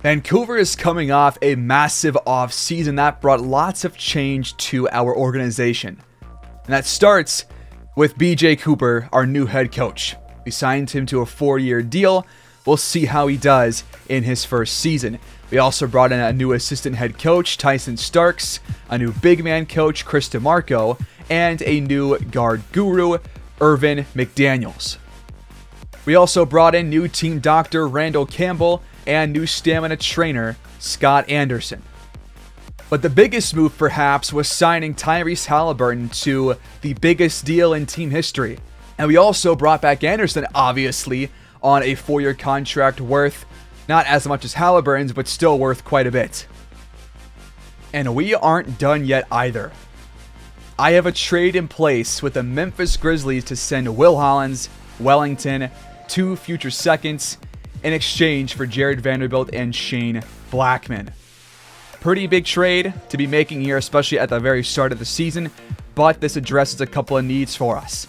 Vancouver is coming off a massive offseason that brought lots of change to our organization. And that starts with BJ Cooper, our new head coach. We signed him to a 4-year deal. We'll see how he does in his first season. We also brought in a new assistant head coach, Tyson Starks, a new big man coach, Chris DeMarco, and a new guard guru, Irvin McDaniels. We also brought in new team doctor, Randall Campbell, and new stamina trainer, Scott Anderson. But the biggest move perhaps was signing Tyrese Halliburton to the biggest deal in team history. And we also brought back Anderson, obviously, on a 4-year contract worth not as much as Halliburton's, but still worth quite a bit. And we aren't done yet either. I have a trade in place with the Memphis Grizzlies to send Will Hollins, Wellington, 2 future seconds, in exchange for Jared Vanderbilt and Shane Blackman. Pretty big trade to be making here, especially at the very start of the season, but this addresses a couple of needs for us.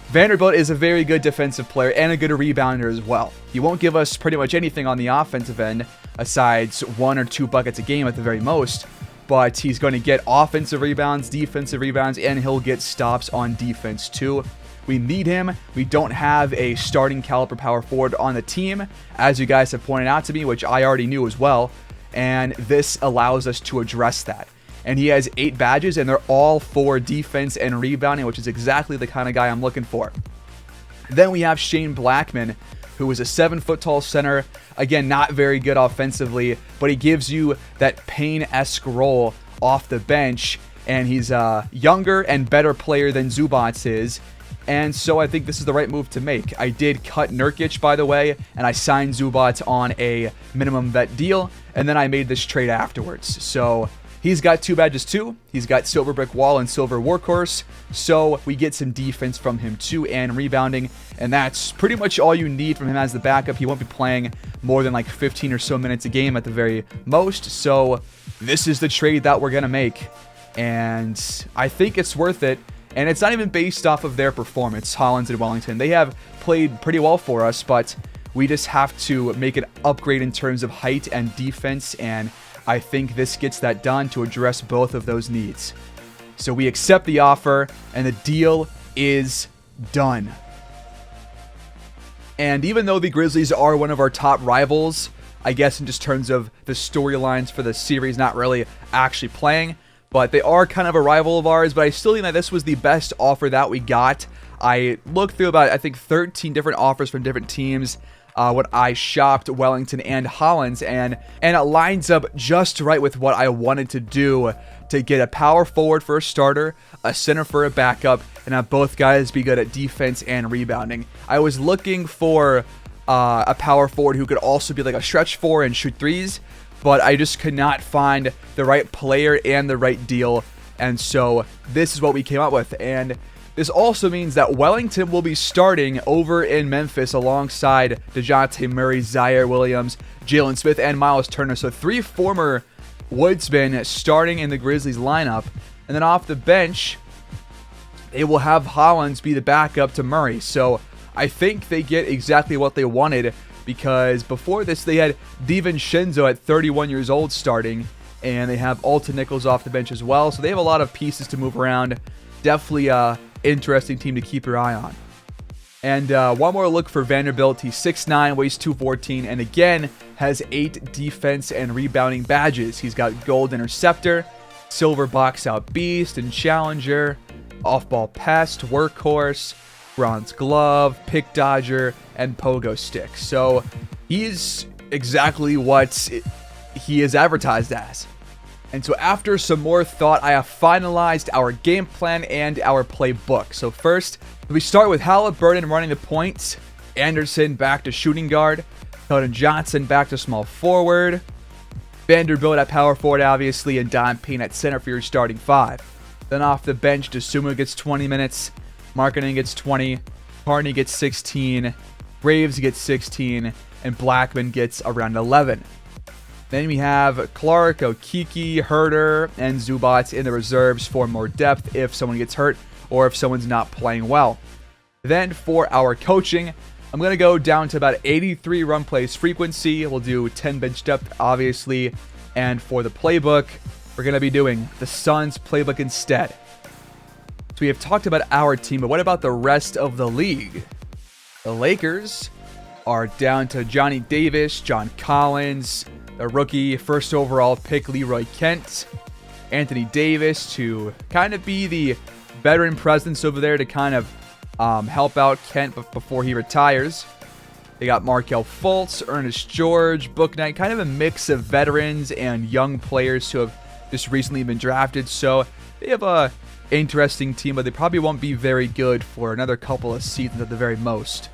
Vanderbilt is a very good defensive player and a good rebounder as well. He won't give us pretty much anything on the offensive end, aside 1 or 2 buckets a game at the very most, but he's going to get offensive rebounds, defensive rebounds, and he'll get stops on defense too. We need him. We don't have a starting caliber power forward on the team, as you guys have pointed out to me, which I already knew as well. And this allows us to address that. And he has 8 badges, and they're all for defense and rebounding, which is exactly the kind of guy I'm looking for. Then we have Shane Blackman, who is a 7-foot-tall center. Again, not very good offensively, but he gives you that Payne-esque role off the bench. And he's a younger and better player than Zubac is. And so I think this is the right move to make. I did cut Nurkic, by the way, and I signed Zubac on a minimum vet deal, and then I made this trade afterwards. So he's got 2 badges too. He's got Silver Brick Wall and Silver Workhorse, so we get some defense from him too and rebounding, and that's pretty much all you need from him as the backup. He won't be playing more than like 15 or so minutes a game at the very most, so this is the trade that we're going to make, and I think it's worth it. And it's not even based off of their performance, Hollins and Wellington. They have played pretty well for us, but we just have to make an upgrade in terms of height and defense, and I think this gets that done to address both of those needs. So we accept the offer, and the deal is done. And even though the Grizzlies are one of our top rivals, I guess in just terms of the storylines for the series, not really actually playing, but they are kind of a rival of ours, but I still think that this was the best offer that we got. I looked through about, I think, 13 different offers from different teams when I shopped Wellington and Hollins, and it lines up just right with what I wanted to do to get a power forward for a starter, a center for a backup, and have both guys be good at defense and rebounding. I was looking for a power forward who could also be like a stretch 4 and shoot threes, but I just could not find the right player and the right deal, and so this is what we came up with. And this also means that Wellington will be starting over in Memphis alongside DeJounte Murray, Zaire Williams, Jalen Smith, and Miles Turner. So 3 former Woodsmen starting in the Grizzlies lineup, and then off the bench, they will have Hollins be the backup to Murray. So I think they get exactly what they wanted, because before this, they had DiVincenzo at 31 years old starting, and they have Alton Nichols off the bench as well. So they have a lot of pieces to move around. Definitely a interesting team to keep your eye on. And one more look for Vanderbilt. He's 6'9", weighs 214, and again has 8 defense and rebounding badges. He's got gold interceptor, silver box out beast and challenger, off-ball pest, workhorse, bronze glove, pick dodger, and pogo stick. So he's exactly what he is advertised as. And so after some more thought, I have finalized our game plan and our playbook. So first, we start with Halliburton running the points, Anderson back to shooting guard, Keldon Johnson back to small forward, Vanderbilt at power forward, obviously, and Don Payne at center for your starting 5. Then off the bench, DeSumo gets 20 minutes, Markkanen gets 20, Carney gets 16, Graves gets 16, and Blackman gets around 11. Then we have Clark, Okeke, Herter, and Zubac in the reserves for more depth if someone gets hurt or if someone's not playing well. Then for our coaching, I'm going to go down to about 83 run plays frequency. We'll do 10 bench depth, obviously. And for the playbook, we're going to be doing the Suns playbook instead. So we have talked about our team, but what about the rest of the league? The Lakers are down to Johnny Davis, John Collins, the rookie first overall pick Leroy Kent, Anthony Davis to kind of be the veteran presence over there to kind of help out Kent before he retires. They got Markelle Fultz, Ernest George, Bouknight, kind of a mix of veterans and young players who have just recently been drafted. So they have a interesting team, but they probably won't be very good for another couple of seasons at the very most.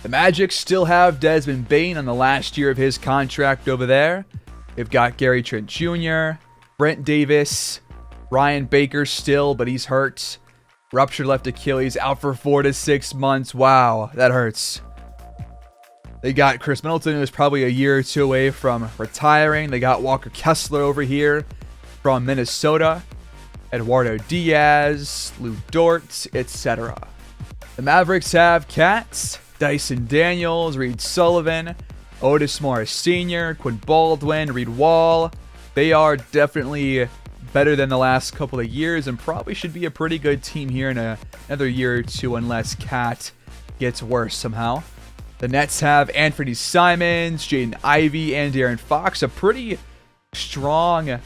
The Magic still have Desmond Bane on the last year of his contract over there. They've got Gary Trent Jr., Brent Davis, Ryan Baker still, but he's hurt. Ruptured left Achilles, out for 4 to 6 months. Wow, that hurts. They got Chris Middleton, who is probably a year or two away from retiring. They got Walker Kessler over here from Minnesota. Eduardo Diaz, Lou Dort, etc. The Mavericks have Cats, Dyson Daniels, Reed Sullivan, Otis Morris Sr., Quinn Baldwin, Reed Wall. They are definitely better than the last couple of years and probably should be a pretty good team here in another year or two unless Cat gets worse somehow. The Nets have Anthony Simons, Jaden Ivey, and De'Aaron Fox. A pretty strong,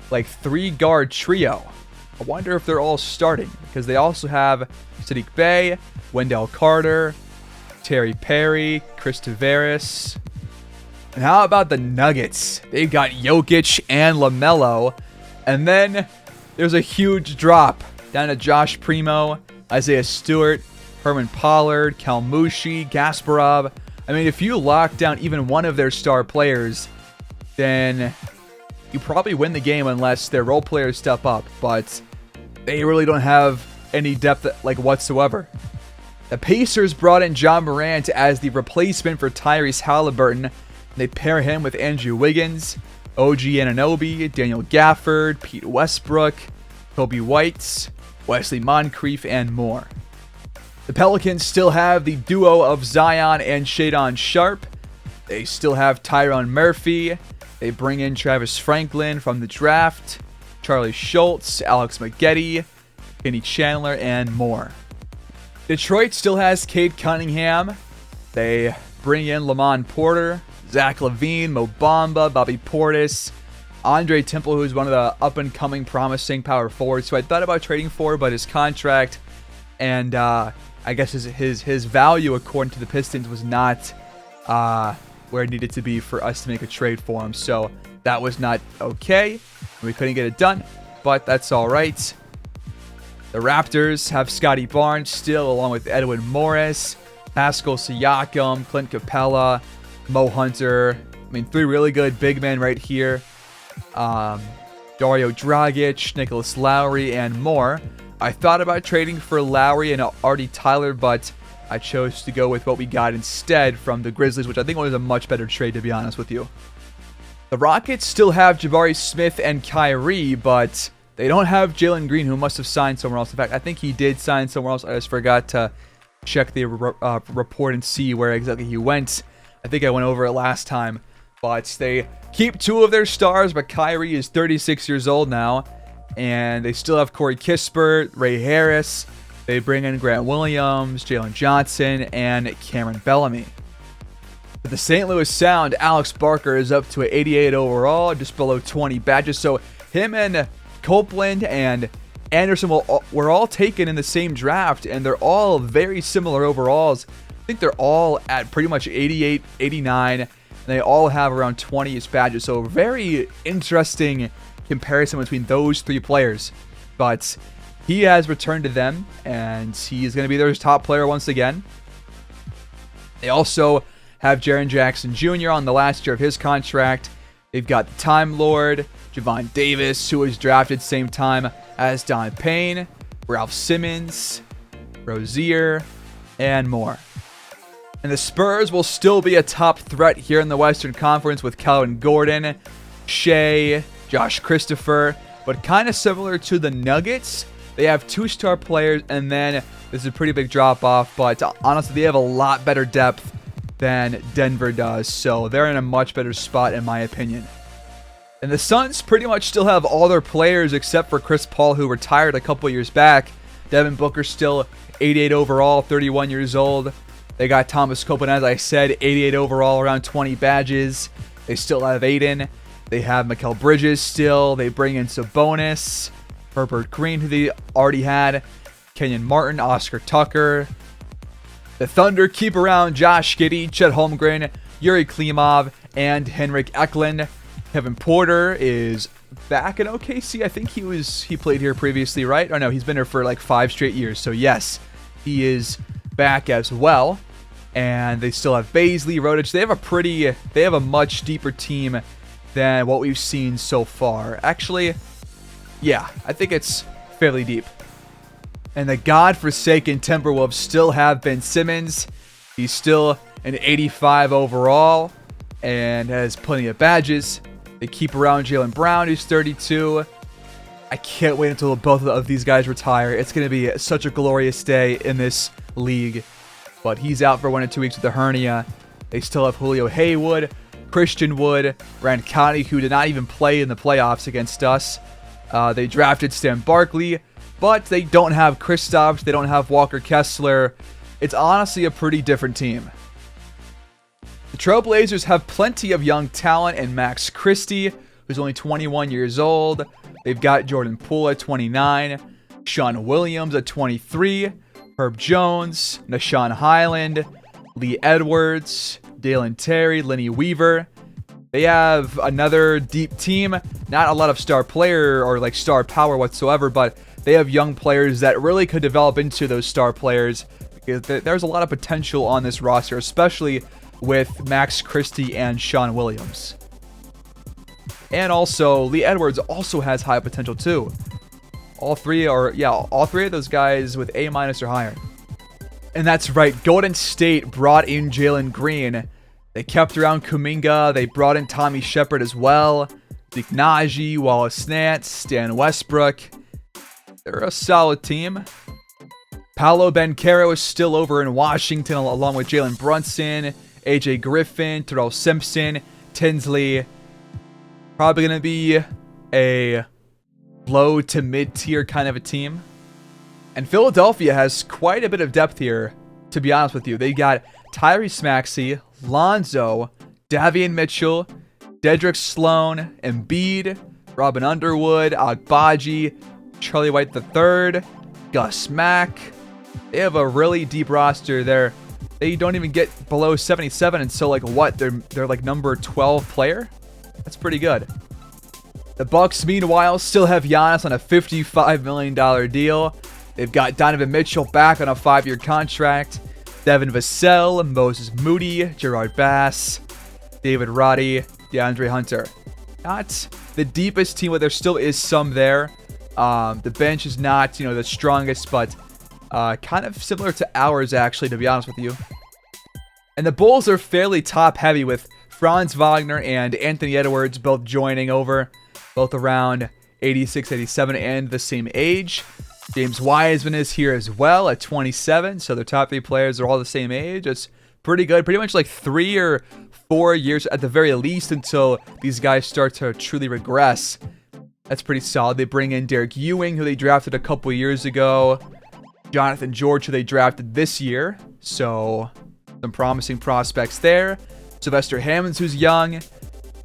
three-guard trio. I wonder if they're all starting because they also have Saddiq Bey, Wendell Carter, Terry Perry, Chris Tavares. And how about the Nuggets? They've got Jokic and LaMelo. And then there's a huge drop down to Josh Primo, Isaiah Stewart, Herman Pollard, Kalmushi, Gasparov. I mean, if you lock down even one of their star players, then you probably win the game unless their role players step up. But they really don't have any depth whatsoever. The Pacers brought in John Morant as the replacement for Tyrese Halliburton. They pair him with Andrew Wiggins, OG Anunoby, Daniel Gafford, Pete Westbrook, Kobe White, Wesley Moncrief, and more. The Pelicans still have the duo of Zion and Shadon Sharp. They still have Tyronn Murphy. They bring in Travis Franklin from the draft, Charlie Schultz, Alex Maggette, Kenny Chandler, and more. Detroit still has Cade Cunningham. They bring in Lamont Porter, Zach LaVine, Mo Bamba, Bobby Portis, Andre Temple, who's one of the up-and-coming promising power forwards who I thought about trading for, but his contract and I guess his value, according to the Pistons, was not where it needed to be for us to make a trade for him. So that was not okay. We couldn't get it done, but that's all right. The Raptors have Scotty Barnes still, along with Edwin Morris, Pascal Siakam, Clint Capella, Mo Hunter. I mean, 3 really good big men right here. Dario Dragic, Nicholas Lowry, and more. I thought about trading for Lowry and Artie Tyler, but I chose to go with what we got instead from the Grizzlies, which I think was a much better trade, to be honest with you. The Rockets still have Jabari Smith and Kyrie, but they don't have Jalen Green, who must have signed somewhere else. In fact, I think he did sign somewhere else. I just forgot to check the report and see where exactly he went. I think I went over it last time. But they keep 2 of their stars, but Kyrie is 36 years old now. And they still have Corey Kispert, Ray Harris. They bring in Grant Williams, Jalen Johnson, and Cameron Bellamy. With the St. Louis Sound, Alex Barker is up to an 88 overall, just below 20 badges. So him and Copeland and Anderson were all taken in the same draft, and they're all very similar overalls. I think they're all at pretty much 88, 89, and they all have around 20-ish badges. So very interesting comparison between those 3 players. But he has returned to them, and he is going to be their top player once again. They also have Jaren Jackson Jr. on the last year of his contract. They've got the Time Lord, Javon Davis, who was drafted same time as Don Payne, Ralph Simmons, Rozier, and more. And the Spurs will still be a top threat here in the Western Conference with Calvin Gordon, Shea, Josh Christopher, but kind of similar to the Nuggets, They have 2 star players, and then this is a pretty big drop off, but honestly, they have a lot better depth than Denver does, so they're in a much better spot in my opinion. And the Suns pretty much still have all their players except for Chris Paul, who retired a couple years back. Devin Booker still 88 overall, 31 years old. They got Thomas Copeland, as I said, 88 overall, around 20 badges. They still have Aiden. They have Mikal Bridges still. They bring in Sabonis, Herbert Green, who they already had, Kenyon Martin, Oscar Tucker. The Thunder keep around Josh Giddey, Chet Holmgren, Yuri Klimov, and Henrik Eklund. Kevin Porter is back in OKC. I think he played here previously, right? Oh no, he's been here for like 5 straight years. So yes, he is back as well. And they still have Baisley, Rodich. They have a much deeper team than what we've seen so far. Actually, yeah, I think it's fairly deep. And the godforsaken Timberwolves still have Ben Simmons. He's still an 85 overall and has plenty of badges. They keep around Jaylen Brown, who's 32. I can't wait until both of these guys retire. It's going to be such a glorious day in this league. But he's out for 1 or 2 weeks with a hernia. They still have Julio Haywood, Christian Wood, Rand County, who did not even play in the playoffs against us. They drafted Stan Barkley, but they don't have Kristaps. They don't have Walker Kessler. It's honestly a pretty different team. The Trailblazers have plenty of young talent in Max Christie, who's only 21 years old. They've got Jordan Poole at 29, Sean Williams at 23, Herb Jones, Nashawn Highland, Lee Edwards, Dalen Terry, Lenny Weaver. They have another deep team. Not a lot of star player or like star power whatsoever, but they have young players that really could develop into those star players because there's a lot of potential on this roster, especially with Max Christie and Sean Williams. And also, Lee Edwards also has high potential too. All three of those guys with A- or higher. And that's right, Golden State brought in Jalen Green. They kept around Kuminga. They brought in Tommy Shepard as well. Zeke Naji, Wallace Nance, Stan Westbrook. They're a solid team. Paolo Banchero is still over in Washington along with Jalen Brunson, AJ Griffin, Terrell Simpson, Tinsley. Probably going to be a low to mid-tier kind of a team. And Philadelphia has quite a bit of depth here, to be honest with you. They got Tyrese Maxey, Lonzo, Davion Mitchell, Dedrick Sloan, Embiid, Robin Underwood, Agbaji, Charlie White III, Gus Mack. They have a really deep roster there. They don't even get below 77 until like what? They're like number 12 player? That's pretty good. The Bucks, meanwhile, still have Giannis on a $55 million deal. They've got Donovan Mitchell back on a 5-year contract. Devin Vassell, Moses Moody, Gerard Bass, David Roddy, DeAndre Hunter. Not the deepest team, but there still is some there. The bench is not, the strongest, but kind of similar to ours, actually, to be honest with you. And the Bulls are fairly top-heavy with Franz Wagner and Anthony Edwards both joining over, both around 86, 87, and the same age. James Wiseman is here as well at 27, so their top 3 players are all the same age. It's pretty good. Pretty much like 3 or 4 years at the very least until these guys start to truly regress. That's pretty solid. They bring in Derek Ewing, who they drafted a couple years ago. Jonathan George, who they drafted this year. So some promising prospects there. Sylvester Hammonds, who's young.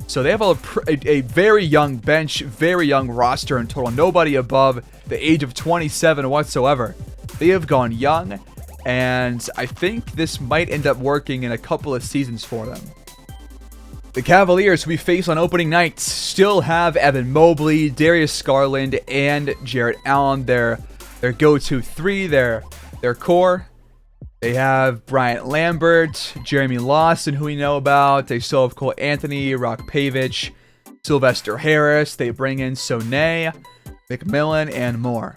So they have a very young bench, very young roster in total. Nobody above the age of 27 whatsoever. They have gone young, and I think this might end up working in a couple of seasons for them. The Cavaliers, who we face on opening night, still have Evan Mobley, Darius Garland, and Jarrett Allen. Their go-to 3, their core. They have Bryant Lambert, Jeremy Lawson, who we know about. They still have Cole Anthony, Rock Pavich, Sylvester Harris. They bring in Sonay, McMillan, and more.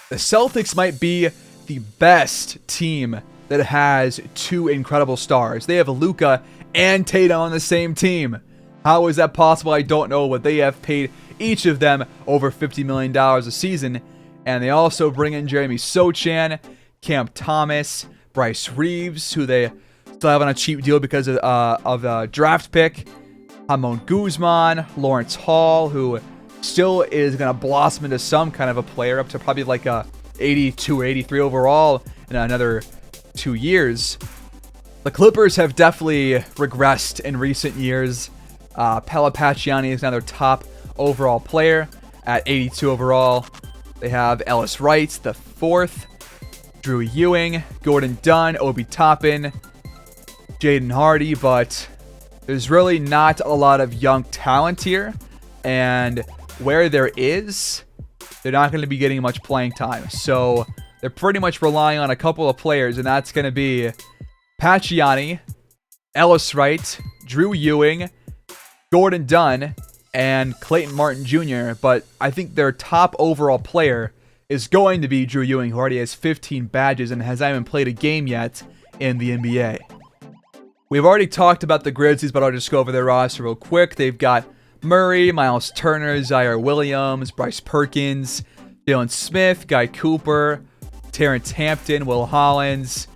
The Celtics might be the best team that has 2 incredible stars. They have Luka and Tatum on the same team. How is that possible? I don't know, but they have paid each of them over $50 million a season. And they also bring in Jeremy Sochan, Cam Thomas, Bryce Reeves, who they still have on a cheap deal because of the draft pick. Ramon Guzman, Lawrence Hall, who still is going to blossom into some kind of a player, up to probably like a 82 or 83 overall in another 2 years. The Clippers have definitely regressed in recent years. Pella Pacciani is now their top overall player at 82 overall. They have Ellis Wright, the 4th, Drew Ewing, Gordon Dunn, Obi Toppin, Jaden Hardy, but there's really not a lot of young talent here. And where there is, they're not going to be getting much playing time. So they're pretty much relying on a couple of players, and that's going to be Pacciani, Ellis Wright, Drew Ewing, Gordon Dunn, and Clayton Martin Jr. But I think their top overall player is going to be Drew Ewing, who already has 15 badges and has not even played a game yet in the NBA. We've already talked about the Grizzlies, but I'll just go over their roster real quick. They've got Murray, Miles Turner, Zaire Williams, Bryce Perkins, Jalen Smith, Guy Cooper, Terrence Hampton, Will Hollins,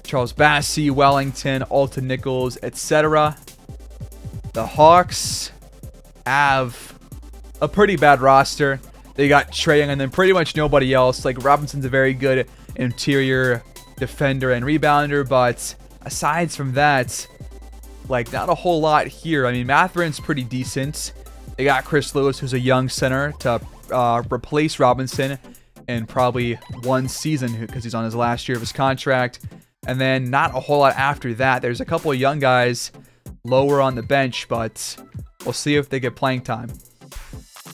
Charles Bassey, Wellington, Alton Nichols, etc. The Hawks have a pretty bad roster. They got Trae Young and then pretty much nobody else. Like, Robinson's a very good interior defender and rebounder, but aside from that, like, not a whole lot here. I mean, Matherin's pretty decent. They got Chris Lewis, who's a young center, to replace Robinson in probably 1 season because he's on his last year of his contract. And then not a whole lot after that. There's a couple of young guys lower on the bench, but we'll see if they get playing time.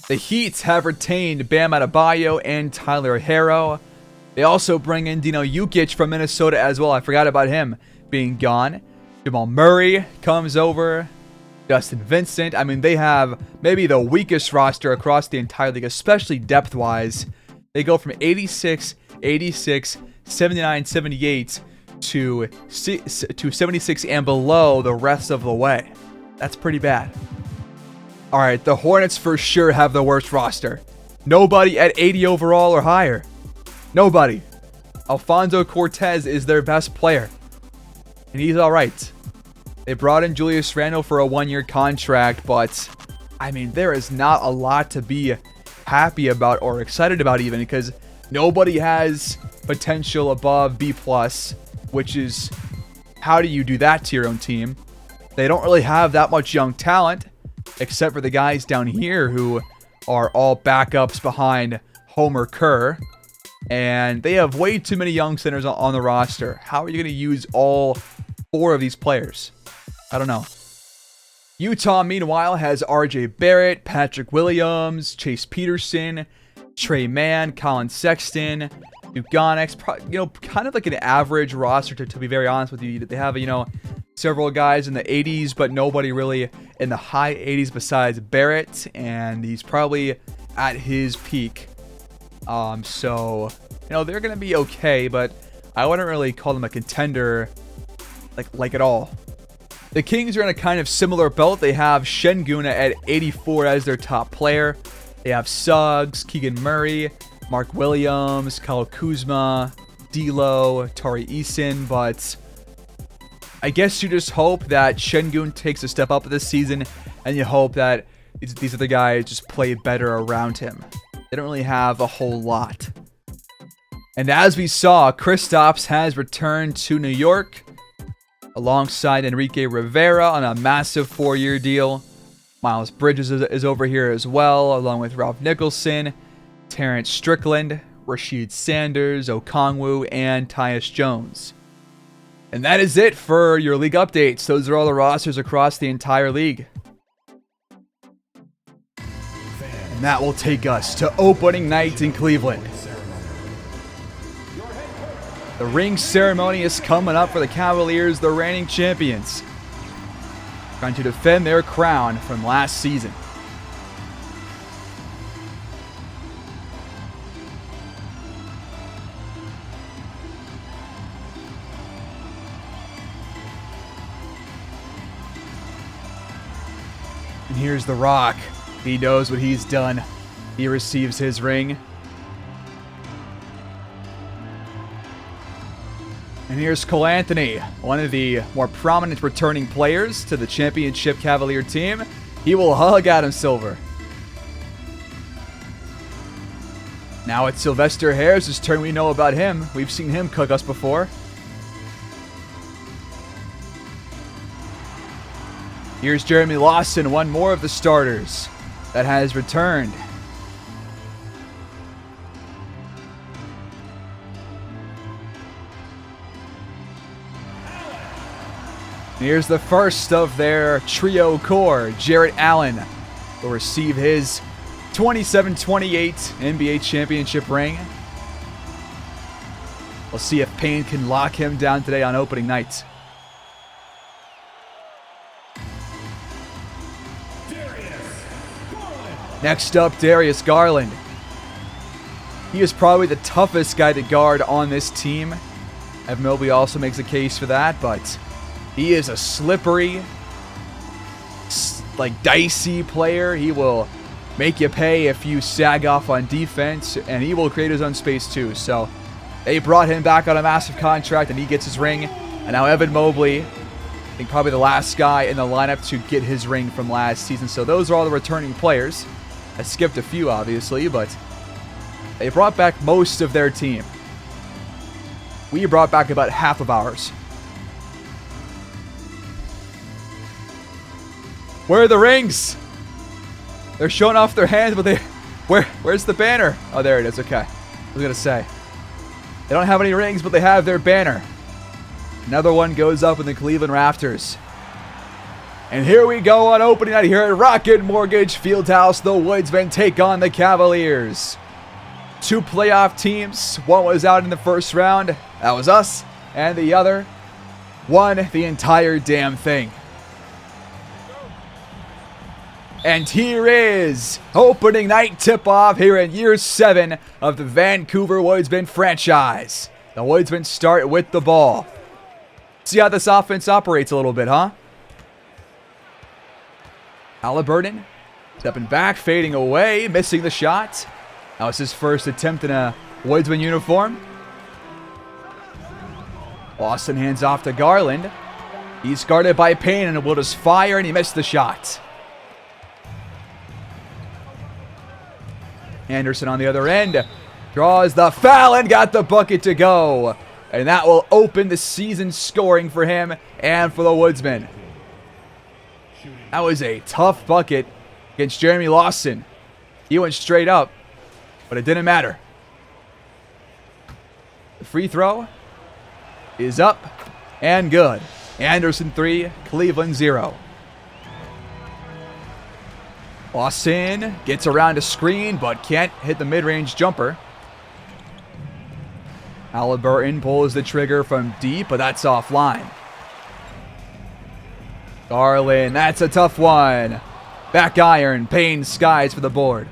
The Heat have retained Bam Adebayo and Tyler Herro. They also bring in Dino Jukic from Minnesota as well. I forgot about him being gone. Jamal Murray comes over. Justin Vincent. I mean, they have maybe the weakest roster across the entire league, especially depth-wise. They go from 86, 86, 79, 78 to 76 and below the rest of the way. That's pretty bad. All right, the Hornets for sure have the worst roster. Nobody at 80 overall or higher. Nobody. Alfonso Cortez is their best player, and he's all right. They brought in Julius Randle for a 1-year contract, but I mean, there is not a lot to be happy about or excited about even, because nobody has potential above B+, which is, how do you do that to your own team? They don't really have that much young talent, except for the guys down here who are all backups behind Homer Kerr. And they have way too many young centers on the roster. How are you going to use all 4 of these players? I don't know. Utah, meanwhile, has RJ Barrett, Patrick Williams, Chase Peterson, Trey Mann, Colin Sexton, Duganics. Kind of like an average roster, to be very honest with you. They have, several guys in the 80s, but nobody really in the high 80s besides Barrett, and he's probably at his peak. So, they're going to be okay, but I wouldn't really call them a contender like at all. The Kings are in a kind of similar boat. They have Şengün at 84 as their top player. They have Suggs, Keegan Murray, Mark Williams, Kyle Kuzma, D'Lo, Tari Eason, but I guess you just hope that Şengün takes a step up this season, and you hope that these other guys just play better around him. They don't really have a whole lot. And as we saw, Kristaps has returned to New York alongside Enrique Rivera on a massive 4-year deal. Miles Bridges is over here as well, along with Ralph Nicholson, Terrence Strickland, Rasheed Sanders, Okongwu, and Tyus Jones. And that is it for your league updates. Those are all the rosters across the entire league. And that will take us to opening night in Cleveland. The ring ceremony is coming up for the Cavaliers, the reigning champions, trying to defend their crown from last season. And here's The Rock. He knows what he's done. He receives his ring. And here's Cole Anthony, one of the more prominent returning players to the championship Cavalier team. He will hug Adam Silver. Now it's Sylvester Harris' turn. We know about him. We've seen him cook us before. Here's Jeremy Lawson, one more of the starters that has returned. Here's the first of their trio core. Jarrett Allen will receive his 27-28 NBA championship ring. We'll see if Payne can lock him down today on opening night. Next up, Darius Garland. He is probably the toughest guy to guard on this team. Evan Mobley also makes a case for that, but he is a slippery, dicey player. He will make you pay if you sag off on defense, and he will create his own space too. So they brought him back on a massive contract, and he gets his ring. And now Evan Mobley, I think probably the last guy in the lineup to get his ring from last season. So those are all the returning players. I skipped a few, obviously, but they brought back most of their team. We brought back about half of ours. Where are the rings? They're showing off their hands, but where's the banner? Oh, there it is. Okay. I was going to say. They don't have any rings, but they have their banner. Another one goes up in the Cleveland rafters. And here we go on opening night here at Rocket Mortgage Fieldhouse. The Woodsmen take on the Cavaliers. Two playoff teams. One was out in the first round. That was us. And the other won the entire damn thing. And here is opening night tip-off here in year 7 of the Vancouver Woodsmen franchise. The Woodsmen start with the ball. See how this offense operates a little bit, huh? Halliburton stepping back, fading away, missing the shot. That was his first attempt in a Woodsman uniform. Boston hands off to Garland. He's guarded by Payne and will just fire, and he missed the shot. Anderson on the other end draws the foul and got the bucket to go. And that will open the season scoring for him and for the Woodsmen. That was a tough bucket against Jeremy Lawson. He went straight up, but it didn't matter. The free throw is up and good. Anderson 3, Cleveland 0. Lawson gets around a screen, but can't hit the mid-range jumper. Halliburton pulls the trigger from deep, but that's offline. Garland, that's a tough one. Back iron, Payne skies for the board.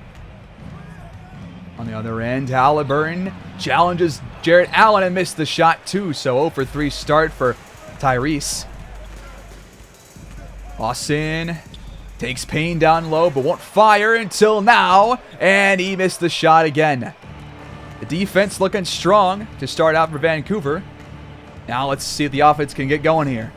On the other end, Halliburton challenges Jarrett Allen and missed the shot too, so 0 for 3 start for Tyrese. Lawson takes Payne down low, but won't fire until now, and he missed the shot again. The defense looking strong to start out for Vancouver. Now let's see if the offense can get going here.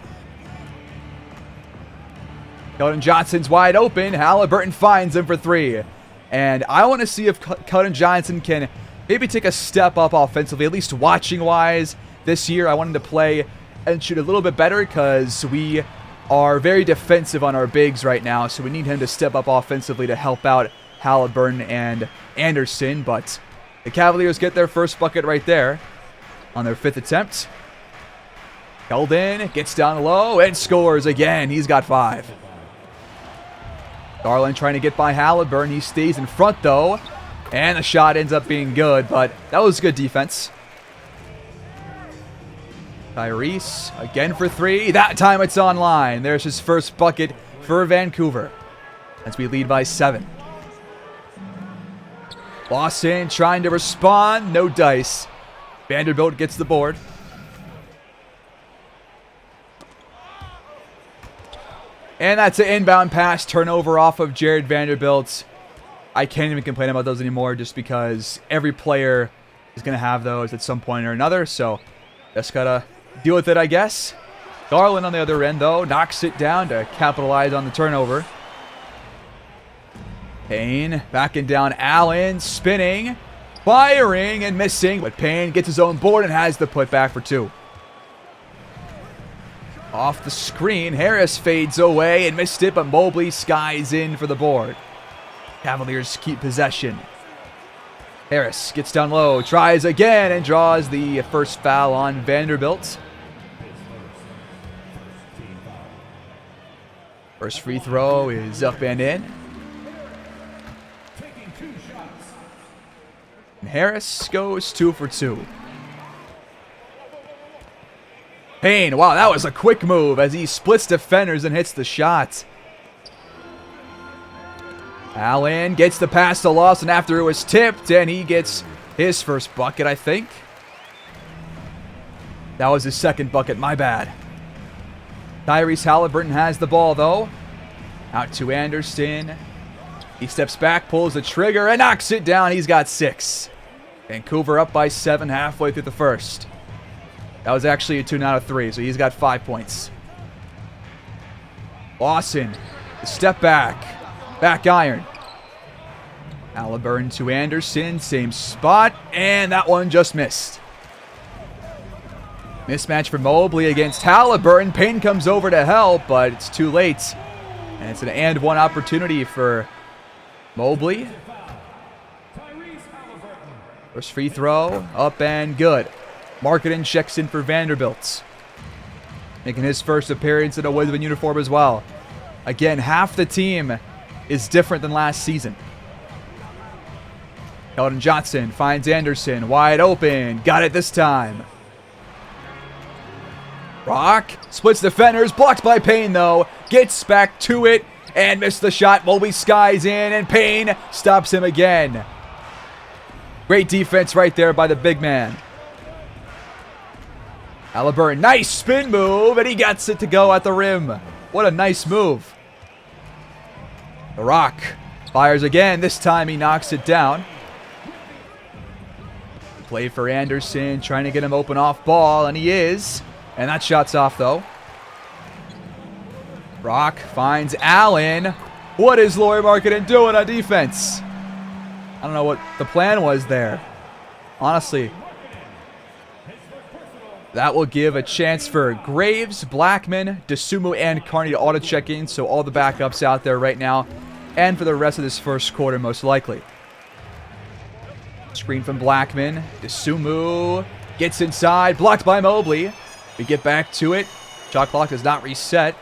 Keldon Johnson's wide open. Halliburton finds him for 3. And I want to see if Keldon Johnson can maybe take a step up offensively, at least watching-wise this year. I want him to play and shoot a little bit better because we are very defensive on our bigs right now, so we need him to step up offensively to help out Halliburton and Anderson. But the Cavaliers get their first bucket right there on their 5th attempt. Keldon gets down low and scores again. He's got 5. Garland trying to get by Halliburton. He stays in front though, and the shot ends up being good, but that was good defense. Tyrese again for 3. That time it's online. There's his first bucket for Vancouver as we lead by 7. Lawson trying to respond. No dice. Vanderbilt gets the board. And that's an inbound pass turnover off of Jared Vanderbilt. I can't even complain about those anymore just because every player is going to have those at some point or another. So just got to deal with it, I guess. Garland on the other end, though, knocks it down to capitalize on the turnover. Payne backing down Allen, spinning, firing, and missing. But Payne gets his own board and has the putback for 2. Off the screen, Harris fades away and missed it, but Mobley skies in for the board. Cavaliers keep possession. Harris gets down low, tries again, and draws the first foul on Vanderbilt. First free throw is up and in. And Harris goes 2 for 2. Payne, wow, that was a quick move as he splits defenders and hits the shot. Allen gets the pass to Lawson after it was tipped, and he gets his first bucket, I think. That was his second bucket, my bad. Tyrese Halliburton has the ball, though. Out to Anderson. He steps back, pulls the trigger, and knocks it down. He's got 6. Vancouver up by 7 halfway through the first. That was actually a 2 out of 3, so he's got 5 points. Lawson, the step back. Back iron. Halliburton to Anderson, same spot, and that one just missed. Mismatch for Mobley against Halliburton. Payne comes over to help, but it's too late. And it's an and one opportunity for Mobley. First free throw, up and good. Markkanen checks in for Vanderbilt, making his first appearance in a Woodsmen uniform as well. Again, half the team is different than last season. Keldon Johnson finds Anderson wide open. Got it this time. Rock splits defenders. Blocked by Payne, though. Gets back to it and missed the shot. Mobley skies in, and Payne stops him again. Great defense right there by the big man. Halliburton, nice spin move, and he gets it to go at the rim. What a nice move. The Rock fires again. This time he knocks it down. Play for Anderson, trying to get him open off ball, and he is. And that shot's off, though. Rock finds Allen. What is Lauri Markkanen doing on defense? I don't know what the plan was there. Honestly. That will give a chance for Graves, Blackman, DeSumo, and Carney to auto check in. So all the backups out there right now. And for the rest of this first quarter, most likely. Screen from Blackman. DeSumo gets inside. Blocked by Mobley. We get back to it. Shot clock is not reset.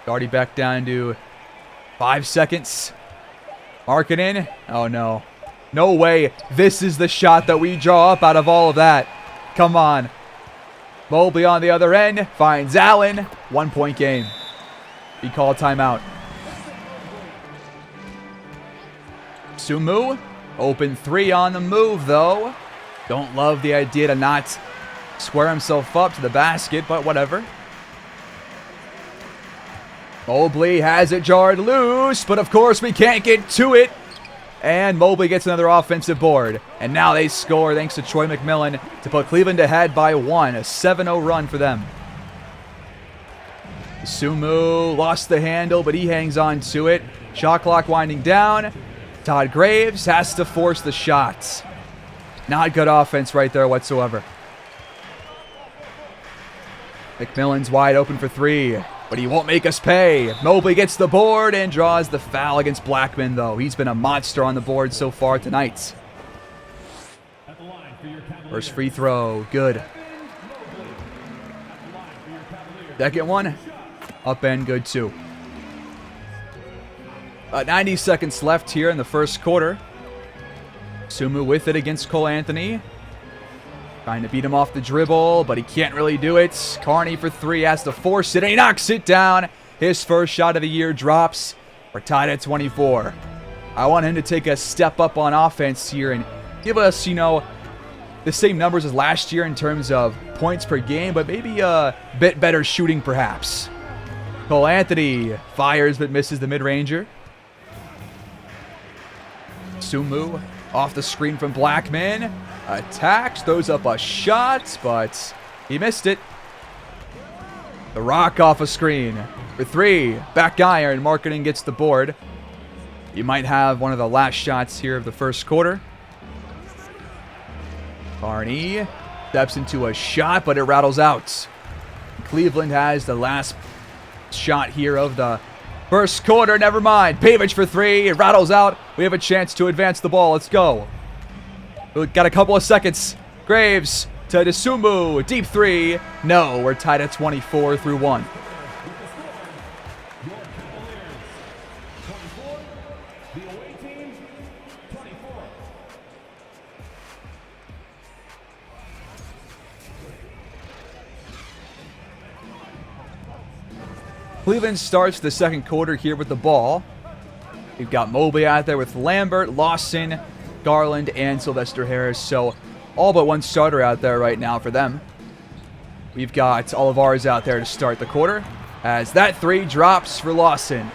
Already back down to 5 seconds. Markkanen. Oh, no. No way. This is the shot that we draw up out of all of that. Come on. Mobley on the other end finds Allen. 1 point game. He called timeout. Sumu. Open 3 on the move, though. Don't love the idea to not square himself up to the basket, but whatever. Mobley has it jarred loose, but of course we can't get to it. And Mobley gets another offensive board. And now they score thanks to Troy McMillan to put Cleveland ahead by 1. A 7-0 run for them. Sumu lost the handle, but he hangs on to it. Shot clock winding down. Todd Graves has to force the shots. Not good offense right there whatsoever. McMillan's wide open for 3. But he won't make us pay. Mobley gets the board and draws the foul against Blackman, though. He's been a monster on the board so far tonight. First free throw, good. Second one, up and good too. About 90 seconds left here in the first quarter. Sumu with it against Cole Anthony. Trying to beat him off the dribble, but he can't really do it. Carney for 3 has to force it, and he knocks it down. His first shot of the year drops. We're tied at 24. I want him to take a step up on offense here and give us, the same numbers as last year in terms of points per game, but maybe a bit better shooting perhaps. Cole Anthony fires but misses the mid-ranger. Sumu off the screen from Blackman. Attacks, throws up a shot, but He missed it. The rock off a screen for 3. Back iron. Marketing gets the board. You might have one of the last shots here of the first quarter. Barney steps into a shot, but it rattles out. Cleveland has the last shot here of the first quarter. Never mind. Pavage for 3. It rattles out. We have a chance to advance the ball. Let's go. We've got a couple of seconds. Graves to Desumbu. Deep 3. No, we're tied at 24 through 1. Cleveland starts the second quarter here with the ball. We've got Mobley out there with Lambert, Lawson, Garland, and Sylvester Harris. So all but one starter out there right now for them. We've got Olivares out there to start the quarter as that 3 drops for Lawson.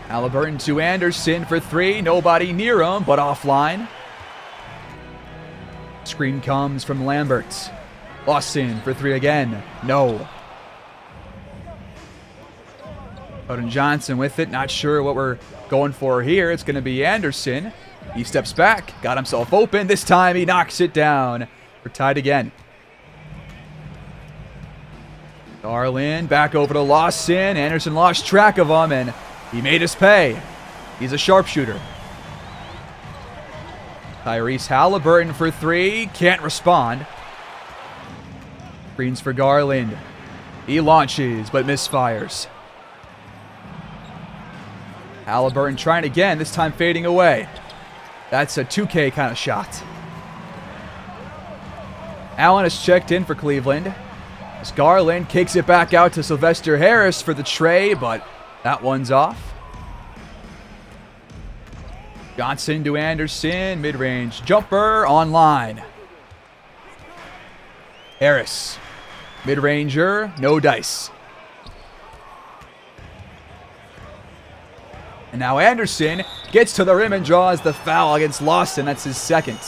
Halliburton to Anderson for 3. Nobody near him, but offline. Screen comes from Lambert. Lawson for 3 again. No. Odin Johnson with it. Not sure what we're going for here. It's going to be Anderson. He steps back. Got himself open. This time he knocks it down. We're tied again. Garland back over to Lawson. Anderson lost track of him, and he made us pay. He's a sharpshooter. Tyrese Halliburton for 3. Can't respond. Screens for Garland. He launches, but misfires. Halliburton trying again, this time fading away. That's a 2K kind of shot. Allen has checked in for Cleveland. As Garland kicks it back out to Sylvester Harris for the tray, but that one's off. Johnson to Anderson, mid-range jumper online. Harris, mid-ranger, no dice. And now Anderson gets to the rim and draws the foul against Lawson. That's his second.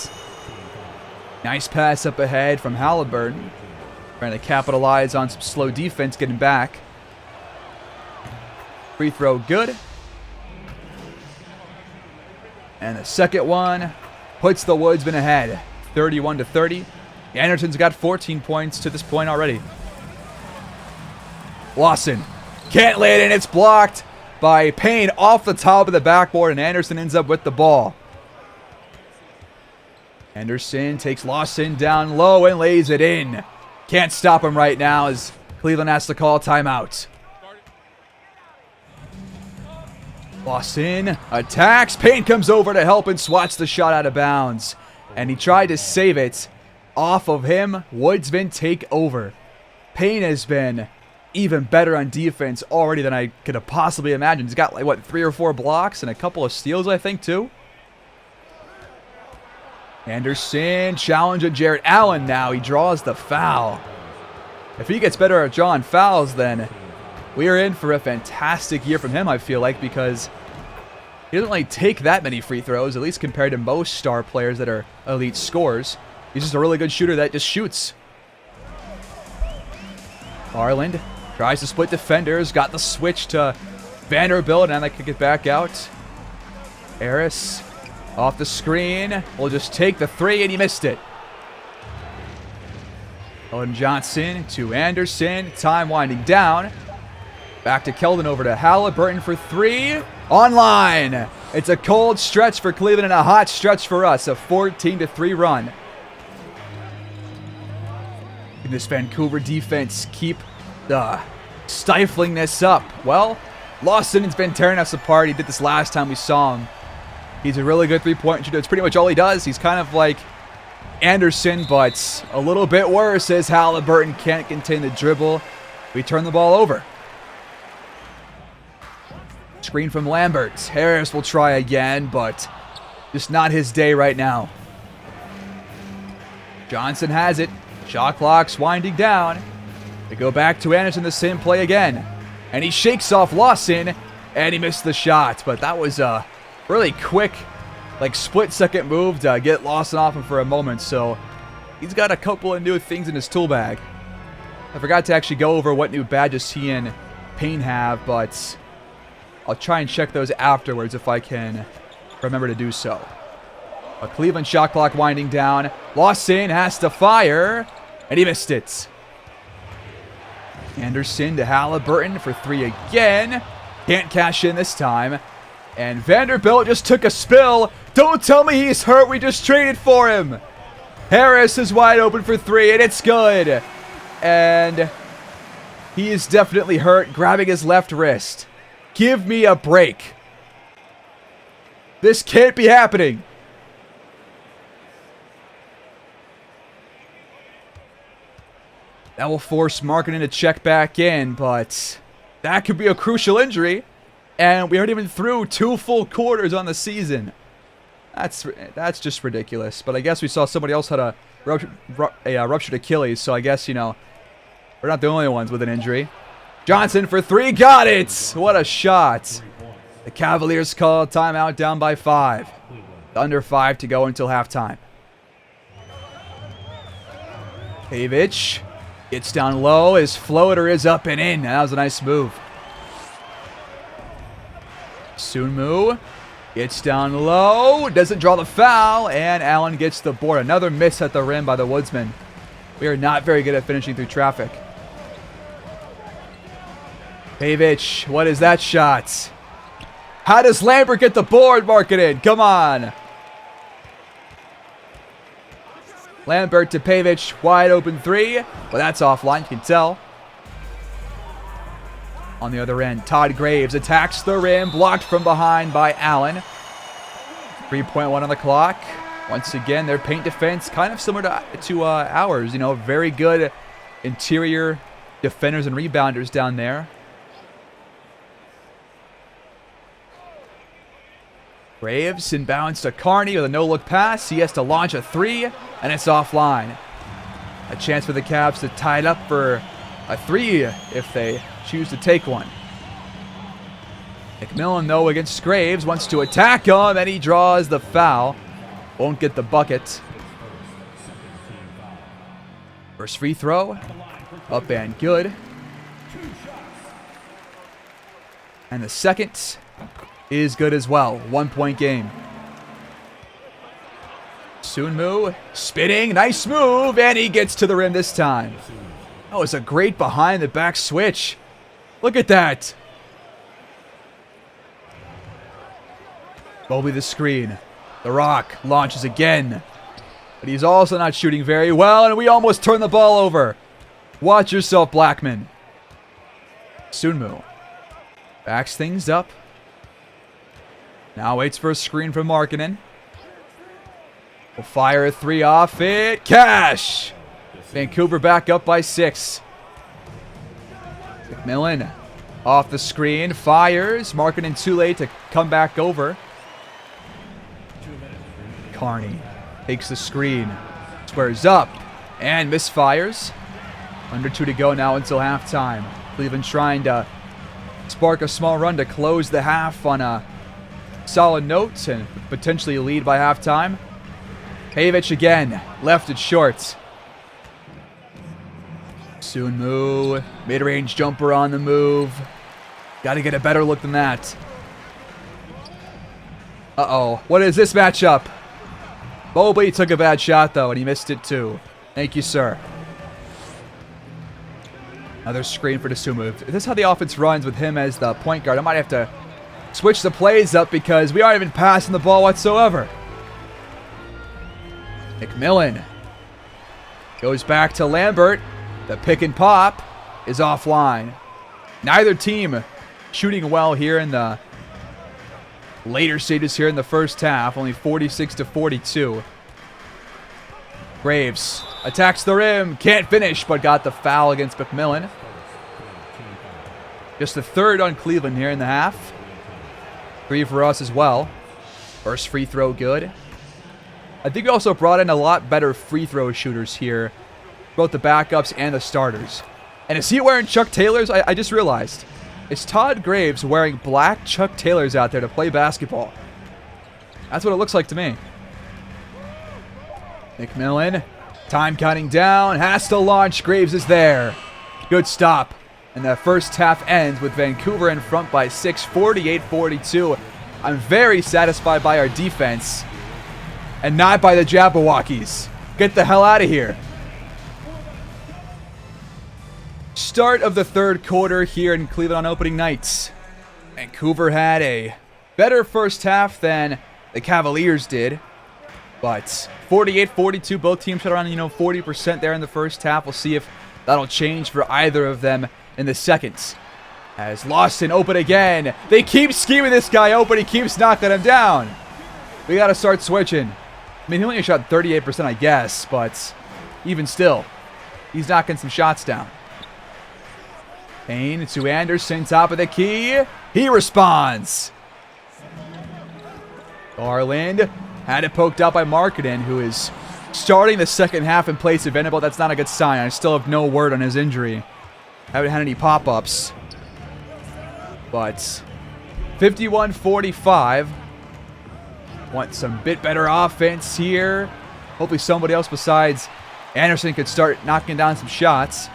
Nice pass up ahead from Halliburton. Trying to capitalize on some slow defense, getting back. Free throw good. And the second one puts the Woodsmen ahead, 31-30. Anderson's got 14 points to this point already. Lawson can't lay it in. It's blocked by Payne off the top of the backboard, and Anderson ends up with the ball. Anderson takes Lawson down low and lays it in. Can't stop him right now as Cleveland has to call timeout. Lawson attacks. Payne comes over to help and swats the shot out of bounds. And he tried to save it off of him. Woodsmen take over. Payne has been even better on defense already than I could have possibly imagined. He's got, like, what, 3 or 4 blocks and a couple of steals, I think, too. Anderson challenging Jarrett Allen now. He draws the foul. If he gets better at drawing fouls, then we are in for a fantastic year from him, I feel like, because he doesn't really take that many free throws, at least compared to most star players that are elite scorers. He's just a really good shooter that just shoots. Garland tries to split defenders, got the switch to Vanderbilt, and they could get back out. Harris off the screen will just take the 3, and he missed it. Odin Johnson to Anderson, time winding down. Back to Keldon, over to Halliburton for 3. Online. It's a cold stretch for Cleveland and a hot stretch for us. A 14-3 run. Can this Vancouver defense keep stifling this up? Well, Lawson has been tearing us apart. He did this last time we saw him. He's a really good three-point shooter. It's pretty much all he does. He's kind of like Anderson, but a little bit worse as Halliburton can't contain the dribble. We turn the ball over. Screen from Lambert. Harris will try again, but just not his day right now. Johnson has it. Shot clock's winding down. They go back to Anderson, the same play again. And he shakes off Lawson, and he missed the shot. But that was a really quick, like, split-second move to get Lawson off him for a moment. So he's got a couple of new things in his tool bag. I forgot to actually go over what new badges he and Payne have, but I'll try and check those afterwards if I can remember to do so. A Cleveland shot clock winding down. Lawson has to fire, and he missed it. Anderson to Halliburton for 3 again. Can't cash in this time. And Vanderbilt just took a spill. Don't tell me he's hurt. We just traded for him. Harris is wide open for 3, and it's good. And he is definitely hurt, grabbing his left wrist. Give me a break. This can't be happening. That will force Markkanen to check back in, but that could be a crucial injury. And we aren't even through 2 full quarters on the season. That's just ridiculous. But I guess we saw somebody else had a ruptured Achilles, so I guess, you know, we're not the only ones with an injury. Johnson for 3, got it! What a shot. The Cavaliers call timeout down by 5. Under 5 to go until halftime. Pavic gets down low. His floater is up and in. That was a nice move. Sunmu gets down low. Doesn't draw the foul. And Allen gets the board. Another miss at the rim by the Woodsmen. We are not very good at finishing through traffic. Pavic, what is that shot? How does Lambert get the board, Markkanen? Come on. Lambert to Pavic, wide open 3. Well, that's offline, you can tell. On the other end, Todd Graves attacks the rim, blocked from behind by Allen. 3.1 on the clock. Once again, their paint defense kind of similar to ours. You know, very good interior defenders and rebounders down there. Graves inbounds to Carney with a no-look pass. He has to launch a 3, and it's offline. A chance for the Cavs to tie it up for a 3 if they choose to take one. McMillan, though, against Graves, wants to attack him, and he draws the foul. Won't get the bucket. First free throw. Up and good. And the second is good as well. 1-point game. Sunmu spinning. Nice move. And he gets to the rim this time. That was a great behind the back switch. Look at that. Mobley the screen. The Rock launches again. But he's also not shooting very well. And we almost turn the ball over. Watch yourself, Blackman. Sunmu backs things up. Now waits for a screen from Markkanen. Will fire a 3 off it. Cash! Vancouver back up by 6. McMillan off the screen. Fires. Markkanen too late to come back over. Carney takes the screen. Squares up. And misfires. Under 2 to go now until halftime. Cleveland trying to spark a small run to close the half on a solid note and potentially lead by halftime. Pavic again, left it short. Sunmu, mid-range jumper on the move. Got to get a better look than that. Uh-oh, what is this matchup? Mobley took a bad shot though, and he missed it too. Thank you, sir. Another screen for the Sunmu. If this is how the offense runs with him as the point guard, I might have to switch the plays up because we aren't even passing the ball whatsoever. McMillan goes back to Lambert. The pick and pop is offline. Neither team shooting well here in the later stages here in the first half. Only 46-42. Graves attacks the rim. Can't finish, but got the foul against McMillan. Just the 3rd on Cleveland here in the half. 3 for us as well. First free throw good. I think we also brought in a lot better free throw shooters here. Both the backups and the starters. And is he wearing Chuck Taylors? I just realized. It's Todd Graves wearing black Chuck Taylors out there to play basketball. That's what it looks like to me. McMillan Time counting down, has to launch, Graves is there. Good stop. And the first half ends with Vancouver in front by 6, 48-42. I'm very satisfied by our defense. And not by the Jabberwockies. Get the hell out of here. Start of the third quarter here in Cleveland on opening night. Vancouver had a better first half than the Cavaliers did. But 48-42, both teams shot around 40% there in the first half. We'll see if that'll change for either of them in the second. As Lawson open again. They keep scheming this guy open. He keeps knocking him down. We got to start switching. I mean, he only shot 38%, I guess. But even still, he's knocking some shots down. Payne to Anderson, top of the key. He responds. Garland had it poked out by Markkanen, who is starting the second half in place of Venable. That's not a good sign. I still have no word on his injury. Haven't had any pop-ups. But 51-45. Want some bit better offense here. Hopefully somebody else besides Anderson could start knocking down some shots.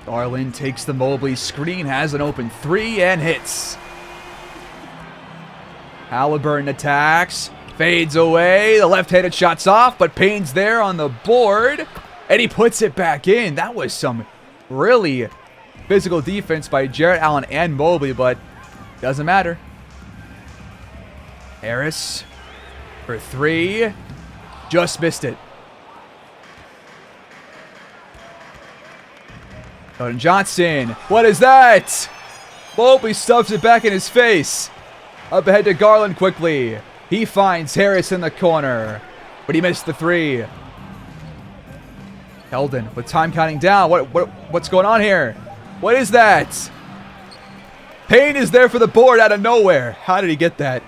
Garland takes the Mobley screen, has an open three, and hits. Halliburton attacks, fades away. The left-handed shot's off, but Payne's there on the board, and he puts it back in. That was some really physical defense by Jarrett Allen and Mobley, but doesn't matter. Harris for three, just missed it. Keldon Johnson, what is that? Mobley stuffs it back in his face. Up ahead to Garland quickly. He finds Harris in the corner, but he missed the three. Keldon with time counting down. What's going on here? What is that? Payne is there for the board out of nowhere. How did he get that?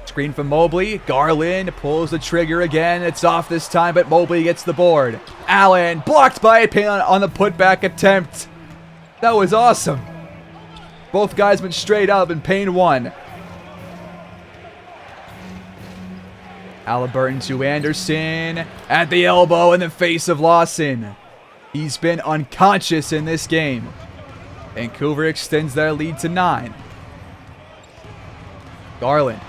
Screen from Mobley. Garland pulls the trigger again. It's off this time, but Mobley gets the board. Allen blocked by Payne on the putback attempt. That was awesome. Both guys went straight up and Payne won. Halliburton to Anderson at the elbow in the face of Lawson. He's been unconscious in this game. Vancouver extends their lead to 9. Garland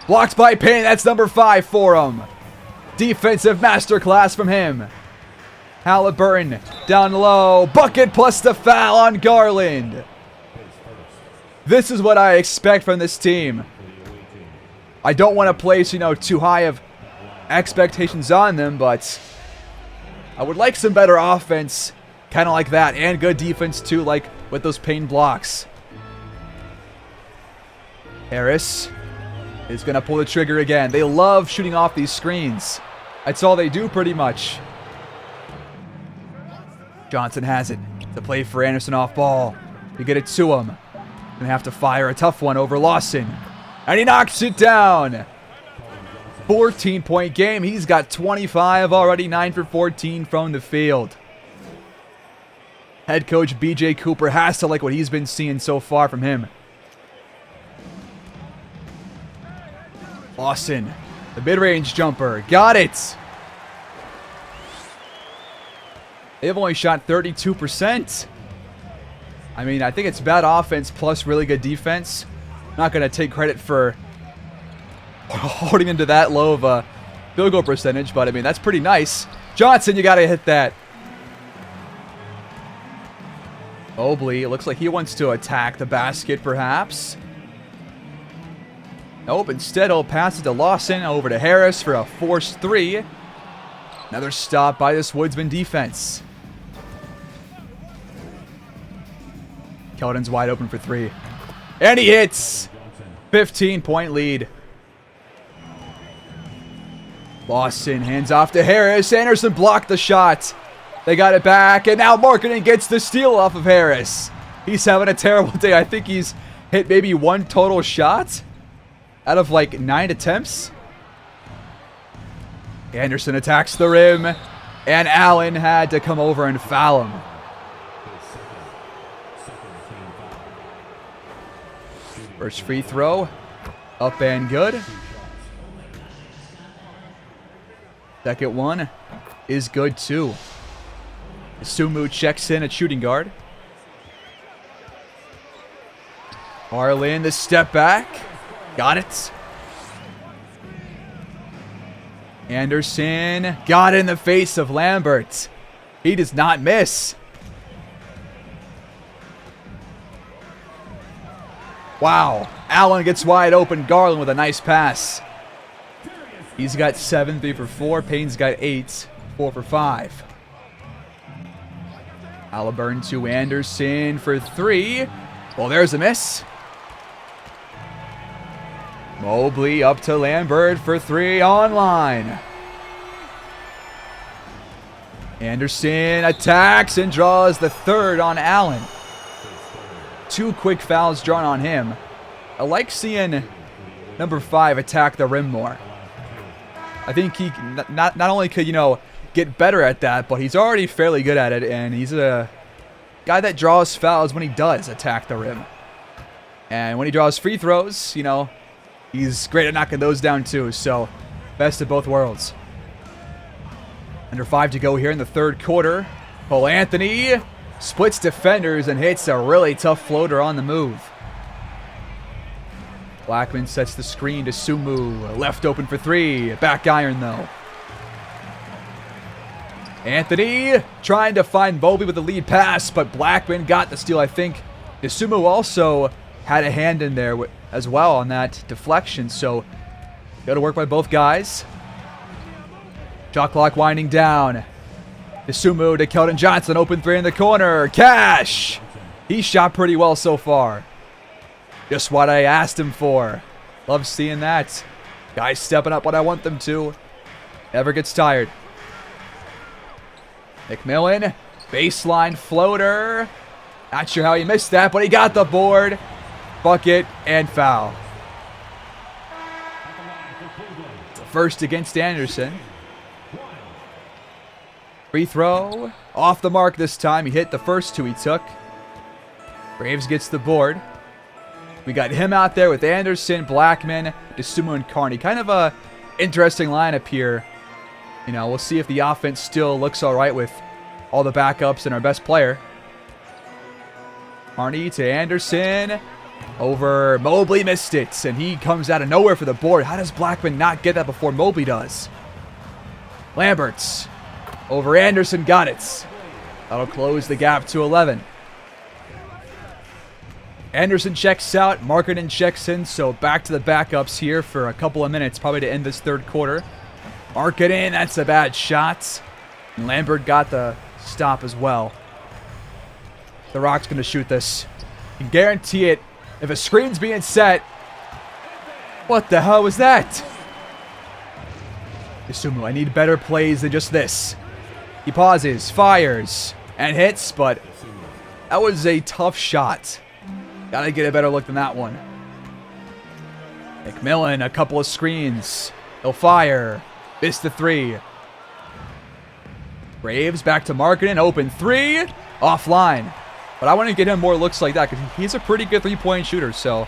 blocked by Payne. That's number 5 for him. Defensive masterclass from him. Halliburton down low. Bucket plus the foul on Garland. This is what I expect from this team. I don't want to place, too high of expectations on them, but I would like some better offense, kind of like that, and good defense too, like with those Payne blocks. Harris is going to pull the trigger again. They love shooting off these screens. That's all they do pretty much. Johnson has it. The play for Anderson off ball. You get it to him. Gonna have to fire a tough one over Lawson. And he knocks it down. 14-point game. He's got 25 already, 9 for 14 from the field. Head coach B.J. Cooper has to like what he's been seeing so far from him. Lawson, the mid-range jumper. Got it. They've only shot 32%. I mean, I think it's bad offense plus really good defense. Not going to take credit for holding into that low of a field goal percentage, but I mean, that's pretty nice. Johnson, you got to hit that. Mobley, it looks like he wants to attack the basket, perhaps. Nope, instead he'll pass it to Lawson, over to Harris for a forced three. Another stop by this Woodsman defense. Keldon's wide open for three. And he hits! 15-point lead. Lawson hands off to Harris. Anderson blocked the shot. They got it back, and now Markkanen gets the steal off of Harris. He's having a terrible day. I think he's hit maybe 1 total shot out of like 9 attempts. Anderson attacks the rim, and Allen had to come over and foul him. First free throw, up and good. Second one is good too. Sumu checks in at shooting guard. Harlan, the step back. Got it. Anderson got it in the face of Lambert. He does not miss. Wow. Allen gets wide open. Garland with a nice pass. He's got 7, 3 for 4. Payne's got 8, 4 for 5. Halliburton to Anderson for 3. Well, there's a miss. Mobley up to Lambert for 3 online. Anderson attacks and draws the third on Allen. 2 quick fouls drawn on him. I like seeing number 5 attack the rim more. I think he not only could, get better at that, but he's already fairly good at it, and he's a guy that draws fouls when he does attack the rim. And when he draws free throws, he's great at knocking those down too, so best of both worlds. Under 5 to go here in the third quarter. Cole Anthony splits defenders and hits a really tough floater on the move. Blackman sets the screen to Sumu. Left open for 3. Back iron though. Anthony trying to find Mobley with the lead pass, but Blackman got the steal. I think Sumu also had a hand in there as well on that deflection, so got to work by both guys. Shot clock winding down. Sumu to Keldon Johnson, open 3 in the corner. Cash! He shot pretty well so far. Just what I asked him for. Love seeing that. Guys stepping up when I want them to. Never gets tired. McMillan, baseline floater. Not sure how he missed that, but he got the board. Bucket and foul. First against Anderson. Free throw. Off the mark this time. He hit the first 2 he took. Graves gets the board. We got him out there with Anderson, Blackman, DeSumo, and Carney. Kind of a interesting lineup here. We'll see if the offense still looks all right with all the backups and our best player. Carney to Anderson. Over Mobley, missed it, and he comes out of nowhere for the board. How does Blackman not get that before Mobley does? Lamberts over Anderson, got it. That'll close the gap to 11. Anderson checks out, Markkanen checks in, so back to the backups here for a couple of minutes, probably to end this third quarter. Markkanen, that's a bad shot. And Lambert got the stop as well. The Rock's going to shoot this. You can guarantee it. If a screen's being set. What the hell was that? Sumu, I need better plays than just this. He pauses, fires, and hits, but that was a tough shot. Gotta get a better look than that one. McMillan, a couple of screens. He'll fire. Missed the 3. Graves back to Markkanen, open 3. Offline. But I want to get him more looks like that because he's a pretty good 3-point shooter. So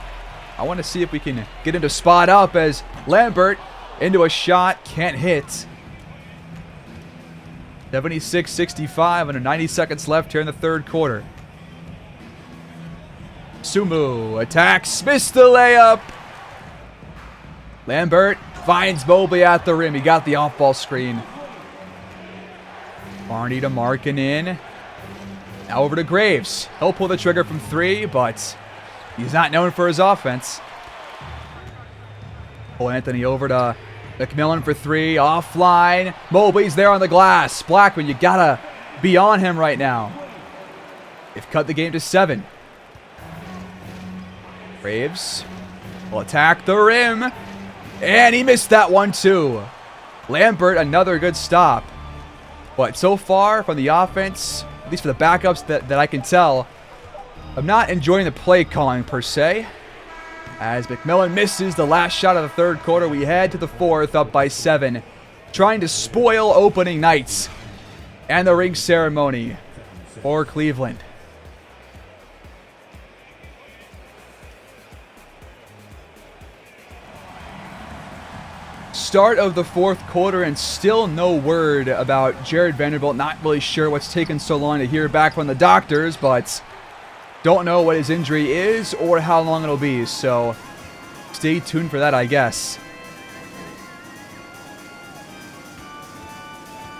I want to see if we can get him to spot up as Lambert into a shot. Can't hit. 76-65 under 90 seconds left here in the third quarter. Sumu attacks. Missed the layup. Lambert finds Mobley at the rim. He got the off-ball screen. Barney to Markkanen. Now over to Graves. He'll pull the trigger from 3, but he's not known for his offense. Cole Anthony over to McMillan for 3. Offline. Mobley's there on the glass. Blackman, you gotta be on him right now. They've cut the game to 7. Graves will attack the rim. And he missed that one too. Lambert, another good stop. But so far from the offense, at least for the backups that I can tell, I'm not enjoying the play calling per se. As McMillan misses the last shot of the third quarter, we head to the fourth, up by 7. Trying to spoil opening nights and the ring ceremony for Cleveland. Start of the fourth quarter and still no word about Jared Vanderbilt. Not really sure what's taken so long to hear back from the doctors, but don't know what his injury is or how long it'll be. So stay tuned for that, I guess.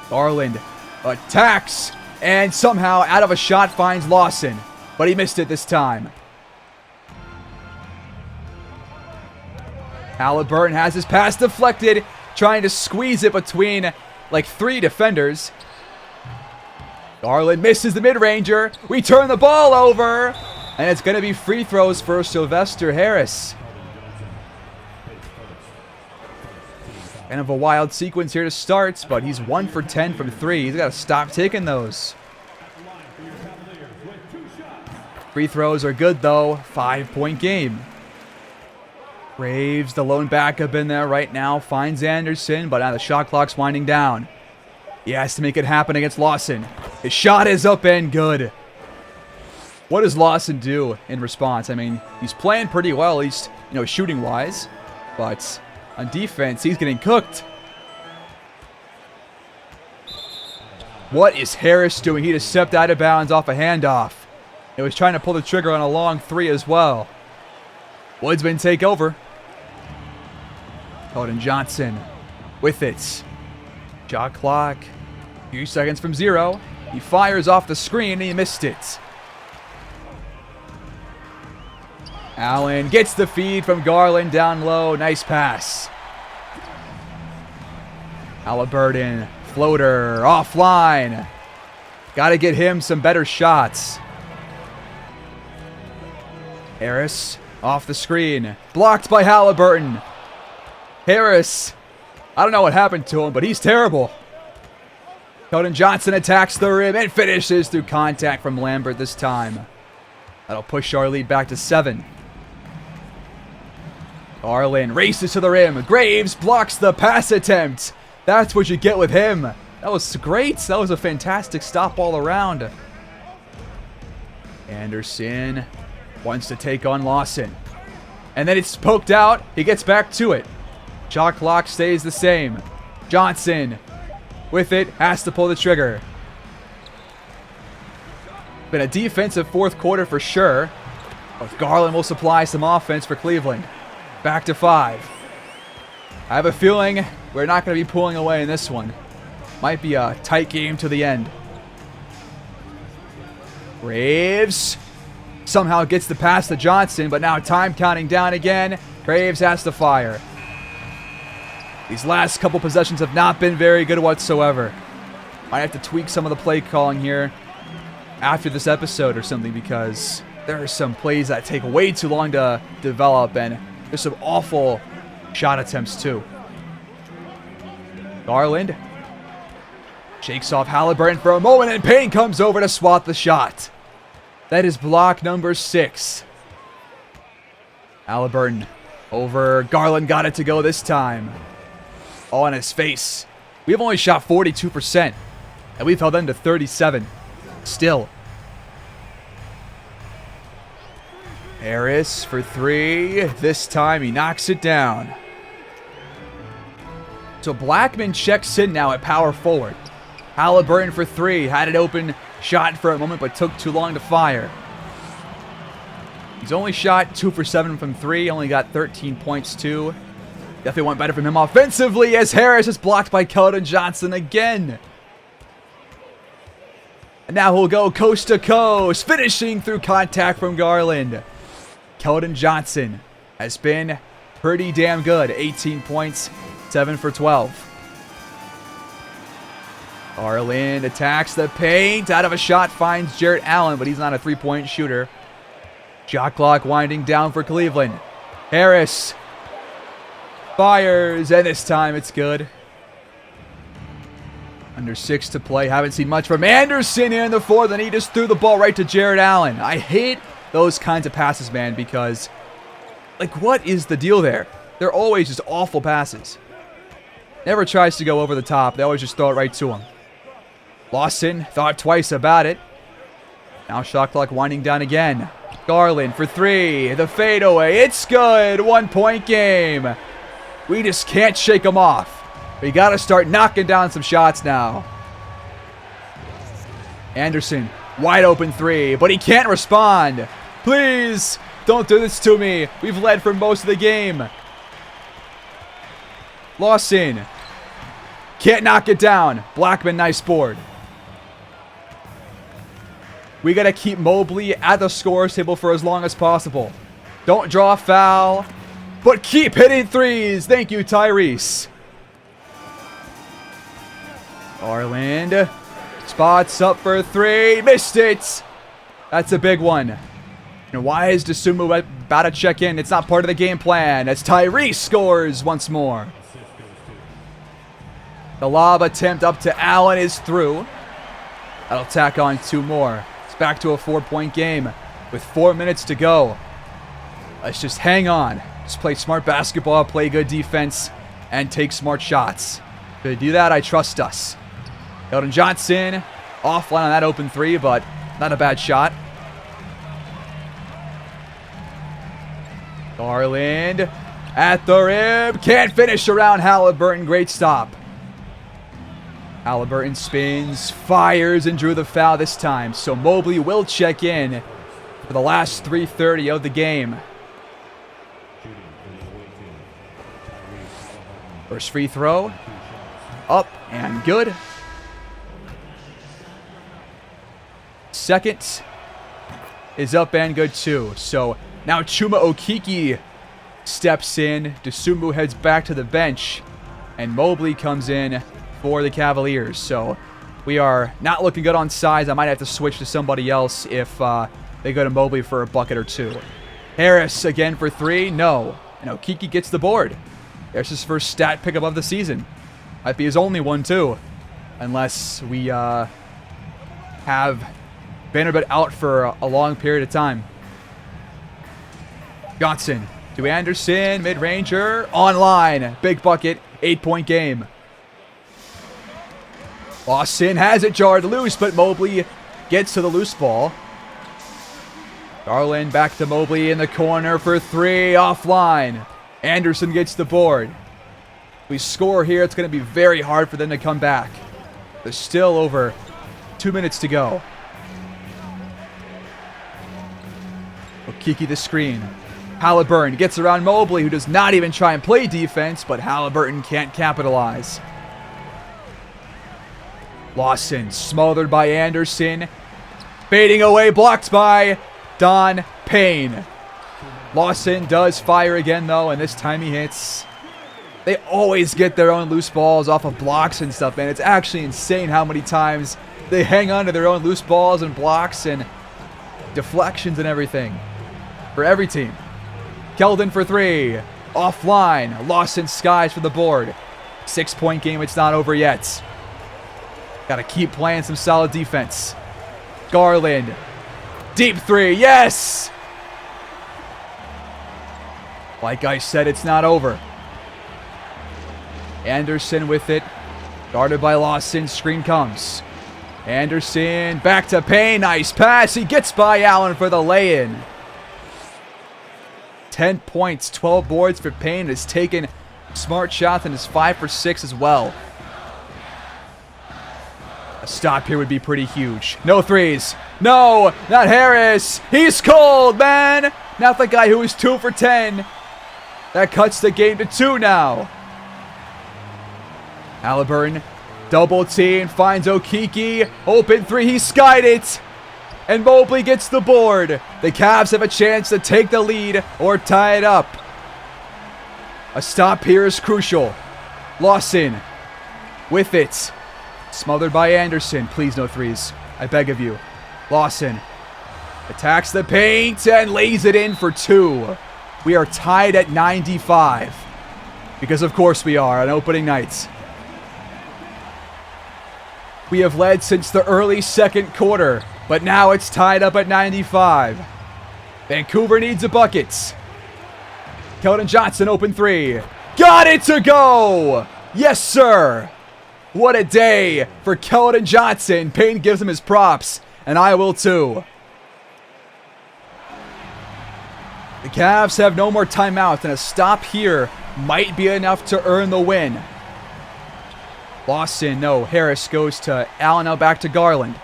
Garland attacks and somehow out of a shot finds Lawson, but he missed it this time. Halliburton has his pass deflected, trying to squeeze it between like 3 defenders. Garland misses the mid-ranger. We turn the ball over, and it's going to be free throws for Sylvester Harris. Kind of a wild sequence here to start, but he's 1 for 10 from 3. He's got to stop taking those. Free throws are good, though. 5-point game. Graves, the lone backup in there right now, finds Anderson, but now the shot clock's winding down. He has to make it happen against Lawson. His shot is up and good. What does Lawson do in response? I mean, he's playing pretty well, at least, shooting-wise, but on defense, he's getting cooked. What is Harris doing? He just stepped out of bounds off a handoff. He was trying to pull the trigger on a long 3 as well. Woodsmen take over. Keldon Johnson with it. Shot clock. A few seconds from 0. He fires off the screen and he missed it. Allen gets the feed from Garland down low. Nice pass. Halliburton. Floater. Offline. Got to get him some better shots. Harris. Off the screen. Blocked by Halliburton. Harris. I don't know what happened to him, but he's terrible. Keldon Johnson attacks the rim and finishes through contact from Lambert this time. That'll push our lead back to 7. Garland races to the rim. Graves blocks the pass attempt. That's what you get with him. That was great. That was a fantastic stop all around. Anderson wants to take on Lawson. And then it's poked out. He gets back to it. Shot clock stays the same. Johnson with it, has to pull the trigger. Been a defensive fourth quarter for sure. But Garland will supply some offense for Cleveland. Back to 5. I have a feeling we're not going to be pulling away in this one. Might be a tight game to the end. Graves somehow gets the pass to Johnson, but now time counting down again. Graves has to fire. These last couple possessions have not been very good whatsoever. Might have to tweak some of the play calling here after this episode or something, because there are some plays that take way too long to develop, and there's some awful shot attempts too. Garland shakes off Halliburton for a moment, and Payne comes over to swat the shot. That is block number 6. Halliburton over. Garland got it to go this time. All on his face. We've only shot 42%, and we've held them to 37. Still. Harris for 3. This time he knocks it down. So Blackman checks in now at power forward. Halliburton for 3. Had it open. Shot for a moment, but took too long to fire. He's only shot 2 for 7 from 3. Only got 13 points too. Definitely want better from him offensively, as Harris is blocked by Keldon Johnson again. And now he'll go coast to coast, finishing through contact from Garland. Keldon Johnson has been pretty damn good. 18 points, 7 for 12. Garland attacks the paint. Out of a shot finds Jarrett Allen, but he's not a three-point shooter. Shot clock winding down for Cleveland. Harris fires, and this time it's good. Under 6 to play. Haven't seen much from Anderson here in the fourth, and he just threw the ball right to Jarrett Allen. I hate those kinds of passes, man, because, like, what is the deal there? They're always just awful passes. Never tries to go over the top. They always just throw it right to him. Lawson thought twice about it. Now shot clock winding down again. Garland for 3. The fadeaway. It's good. 1-point game. We just can't shake them off. We got to start knocking down some shots now. Anderson, wide open three, but he can't respond. Please, don't do this to me. We've led for most of the game. Lawson, can't knock it down. Blackman, nice board. We got to keep Mobley at the scores table for as long as possible. Don't draw a foul, but keep hitting threes. Thank you, Tyrese. Garland spots up for three. Missed it. That's a big one. And why is Dosunmu about to check in? It's not part of the game plan as Tyrese scores once more. The lob attempt up to Allen is through. That'll tack on 2 more. It's back to a 4-point game with 4 minutes to go. Let's just hang on. Just play smart basketball, play good defense, and take smart shots. If they do that, I trust us. Keldon Johnson offline on that open three, but not a bad shot. Garland at the rim. Can't finish around Halliburton. Great stop. Halliburton spins, fires, and drew the foul this time. So Mobley will check in for the last 3:30 of the game. First free throw. Up and good. Second is up and good too. So now Chuma Okeke steps in. Dosunmu heads back to the bench. And Mobley comes in for the Cavaliers. So we are not looking good on size. I might have to switch to somebody else if they go to Mobley for a bucket or two. Harris again for three. No. And Okeke gets the board. There's his first stat pickup of the season. Might be his only one too. Unless we have Vanderbilt out for a long period of time. Johnson to Anderson. Mid-ranger. Online. Big bucket. 8-point game. Lawson has it jarred loose, but Mobley gets to the loose ball. Garland back to Mobley in the corner for three. Offline. Anderson gets the board. If we score here, it's going to be very hard for them to come back. There's still over 2 minutes to go. Okeke the screen. Halliburton gets around Mobley, who does not even try and play defense, but Halliburton can't capitalize. Lawson smothered by Anderson. Fading away, blocked by Don Payne. Lawson does fire again, though, and this time he hits. They always get their own loose balls off of blocks and stuff, man. It's actually insane how many times they hang on to their own loose balls and blocks and deflections and everything for every team. Keldon for three. Offline. Lawson skies for the board. 6-point game. It's not over yet. Got to keep playing some solid defense. Garland. Deep three. Yes! Like I said, it's not over. Anderson with it. Guarded by Lawson. Screen comes. Anderson back to Payne. Nice pass. He gets by Allen for the lay-in. 10 points, 12 boards for Payne. Has taken smart shots and is 5 for 6 as well. A stop here would be pretty huge. No threes. No, not Harris. He's cold, man. Not the guy who was 2 for 10. That cuts the game to 2 now. Halliburton, double team, finds Okeke. Open three, he skied it. And Mobley gets the board. The Cavs have a chance to take the lead or tie it up. A stop here is crucial. Lawson with it. Smothered by Anderson. Please no threes. I beg of you. Lawson attacks the paint and lays it in for 2. We are tied at 95. Because of course we are on opening nights. We have led since the early second quarter, but now it's tied up at 95. Vancouver needs a bucket. Keldon Johnson, open three. Got it to go! Yes, sir! What a day for Keldon Johnson. Payne gives him his props, and I will too. The Cavs have no more timeouts, and a stop here might be enough to earn the win. Lawson, no. Harris goes to Allen, now back to Garland.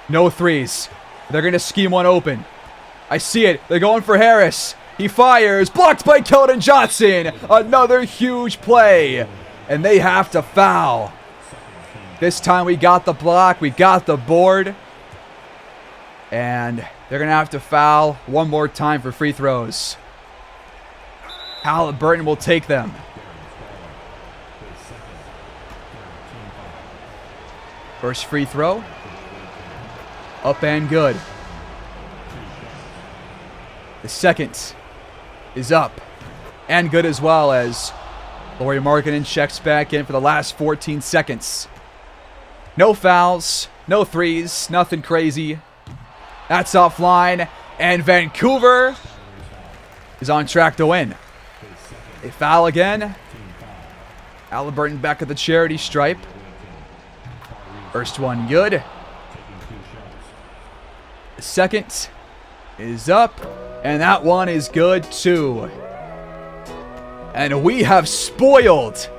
No threes. They're going to scheme one open. I see it. They're going for Harris. He fires. Blocked by Keldon Johnson. Another huge play. And they have to foul. This time we got the block. We got the board. And they're going to have to foul one more time for free throws. Halliburton will take them. First free throw. Up and good. The second is up and good as well, as Lauri Markkanen checks back in for the last 14 seconds. No fouls, no threes, nothing crazy. That's offline, and Vancouver is on track to win. They foul again. Halliburton back at the charity stripe. First one good. The second is up, and that one is good too. And we have spoiled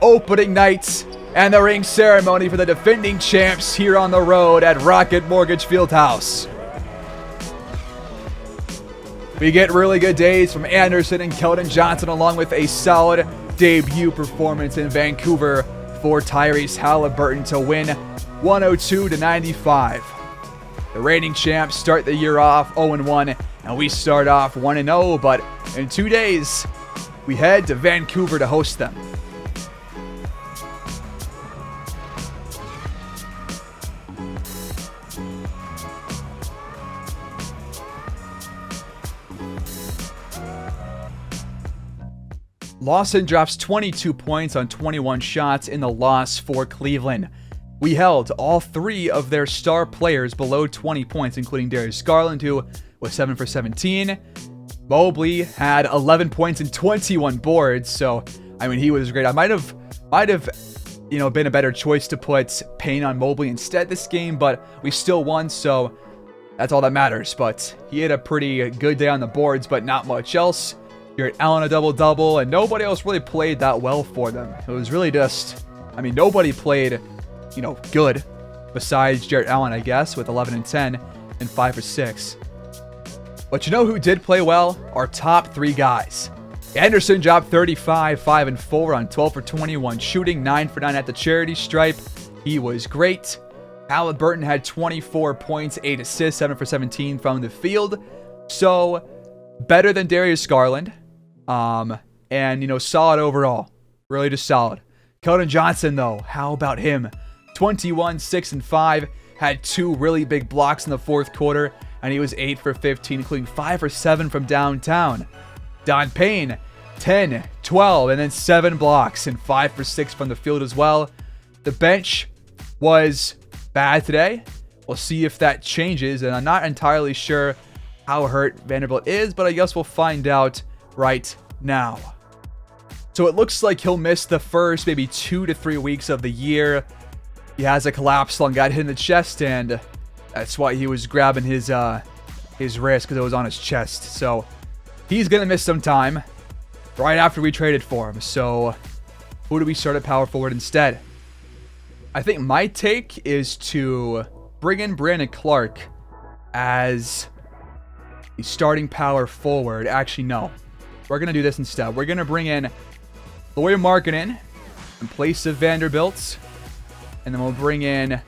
opening night and the ring ceremony for the defending champs here on the road at Rocket Mortgage Fieldhouse. We get really good days from Anderson and Keldon Johnson, along with a solid debut performance in Vancouver for Tyrese Halliburton to win 102-95. The reigning champs start the year off 0-1, and we start off 1-0, but in 2 days, we head to Vancouver to host them. Lawson drops 22 points on 21 shots in the loss for Cleveland. We held all 3 of their star players below 20 points, including Darius Garland, who was 7 for 17. Mobley had 11 points and 21 boards, so I mean, he was great. I might have been a better choice to put Payne on Mobley instead this game, but we still won, so that's all that matters. But he had a pretty good day on the boards, but not much else. Jarrett Allen a double-double, and nobody else really played that well for them. It was really just, nobody played, good besides Jarrett Allen, I guess, with 11 and 10 and 5 for 6. But you know who did play well? Our top 3 guys. Anderson dropped 35, 5 and 4 on 12 for 21 shooting, 9 for 9 at the charity stripe. He was great. Halliburton had 24 points, 8 assists, 7 for 17 from the field. So, better than Darius Garland. And solid overall. Really just solid. Keldon Johnson, though, how about him? 21, 6 and 5. Had 2 really big blocks in the fourth quarter, and he was 8 for 15, including 5 for 7 from downtown. Don Payne, 10, 12, and then 7 blocks and 5 for 6 from the field as well. The bench was bad today. We'll see if that changes, and I'm not entirely sure how hurt Vanderbilt is, but I guess we'll find out right now. So it looks like he'll miss the first maybe 2 to 3 weeks of the year. He has a collapsed lung, got hit in the chest, and that's why he was grabbing his wrist, because it was on his chest. So he's going to miss some time right after we traded for him. So who do we start at power forward instead? I think my take is to bring in Brandon Clark as the starting power forward. Actually, no. We're going to do this instead. We're going to bring in Lauri Markkanen in place of Vanderbilt. And then we'll bring in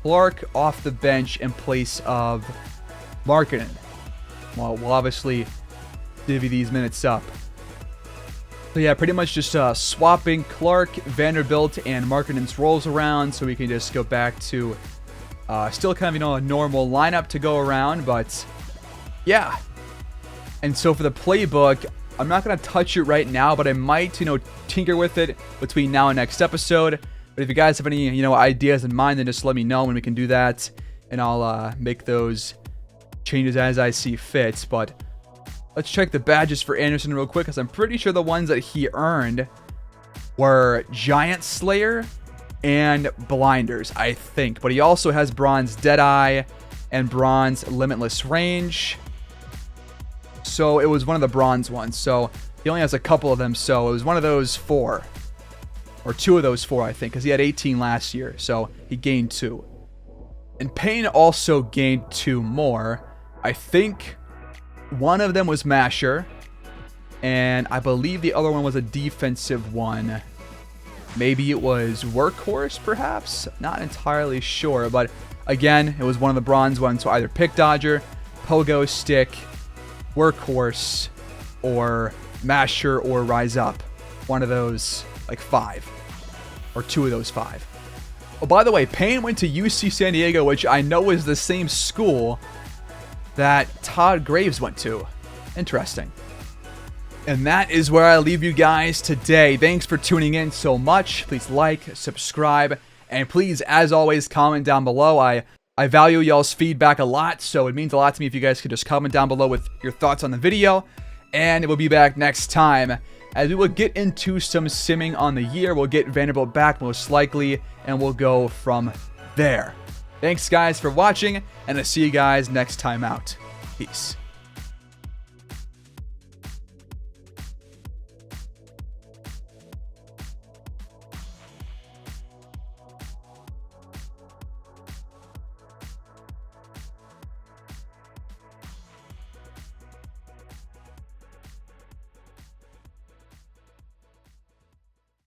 Clark off the bench in place of Markkanen. Well, we'll obviously divvy these minutes up. So yeah, pretty much just swapping Clark, Vanderbilt, and Markkanen's roles around, so we can just go back to still kind of, a normal lineup to go around. But yeah. And so for the playbook, I'm not going to touch it right now, but I might, tinker with it between now and next episode. But if you guys have any, ideas in mind, then just let me know and we can do that. And I'll make those changes as I see fit. But let's check the badges for Anderson real quick, because I'm pretty sure the ones that he earned were Giant Slayer and Blinders, I think. But he also has Bronze Deadeye and Bronze Limitless Range. So it was one of the bronze ones. So he only has a couple of them. So it was one of those 4. Or 2 of those 4, I think. Because he had 18 last year. So he gained 2. And Payne also gained 2 more. I think one of them was Masher. And I believe the other one was a defensive one. Maybe it was Workhorse, perhaps? Not entirely sure. But again, it was one of the bronze ones. So either Pick Dodger, Pogo Stick, Workhorse, or Masher, or Rise Up. One of those, like 5. Or 2 of those 5. Oh, by the way, Payne went to UC San Diego, which I know is the same school that Todd Graves went to. Interesting. And that is where I leave you guys today. Thanks for tuning in so much. Please like, subscribe, and please, as always, comment down below. I value y'all's feedback a lot, so it means a lot to me if you guys could just comment down below with your thoughts on the video. And we'll be back next time as we will get into some simming on the year. We'll get Vanderbilt back most likely, and we'll go from there. Thanks, guys, for watching, and I'll see you guys next time out. Peace.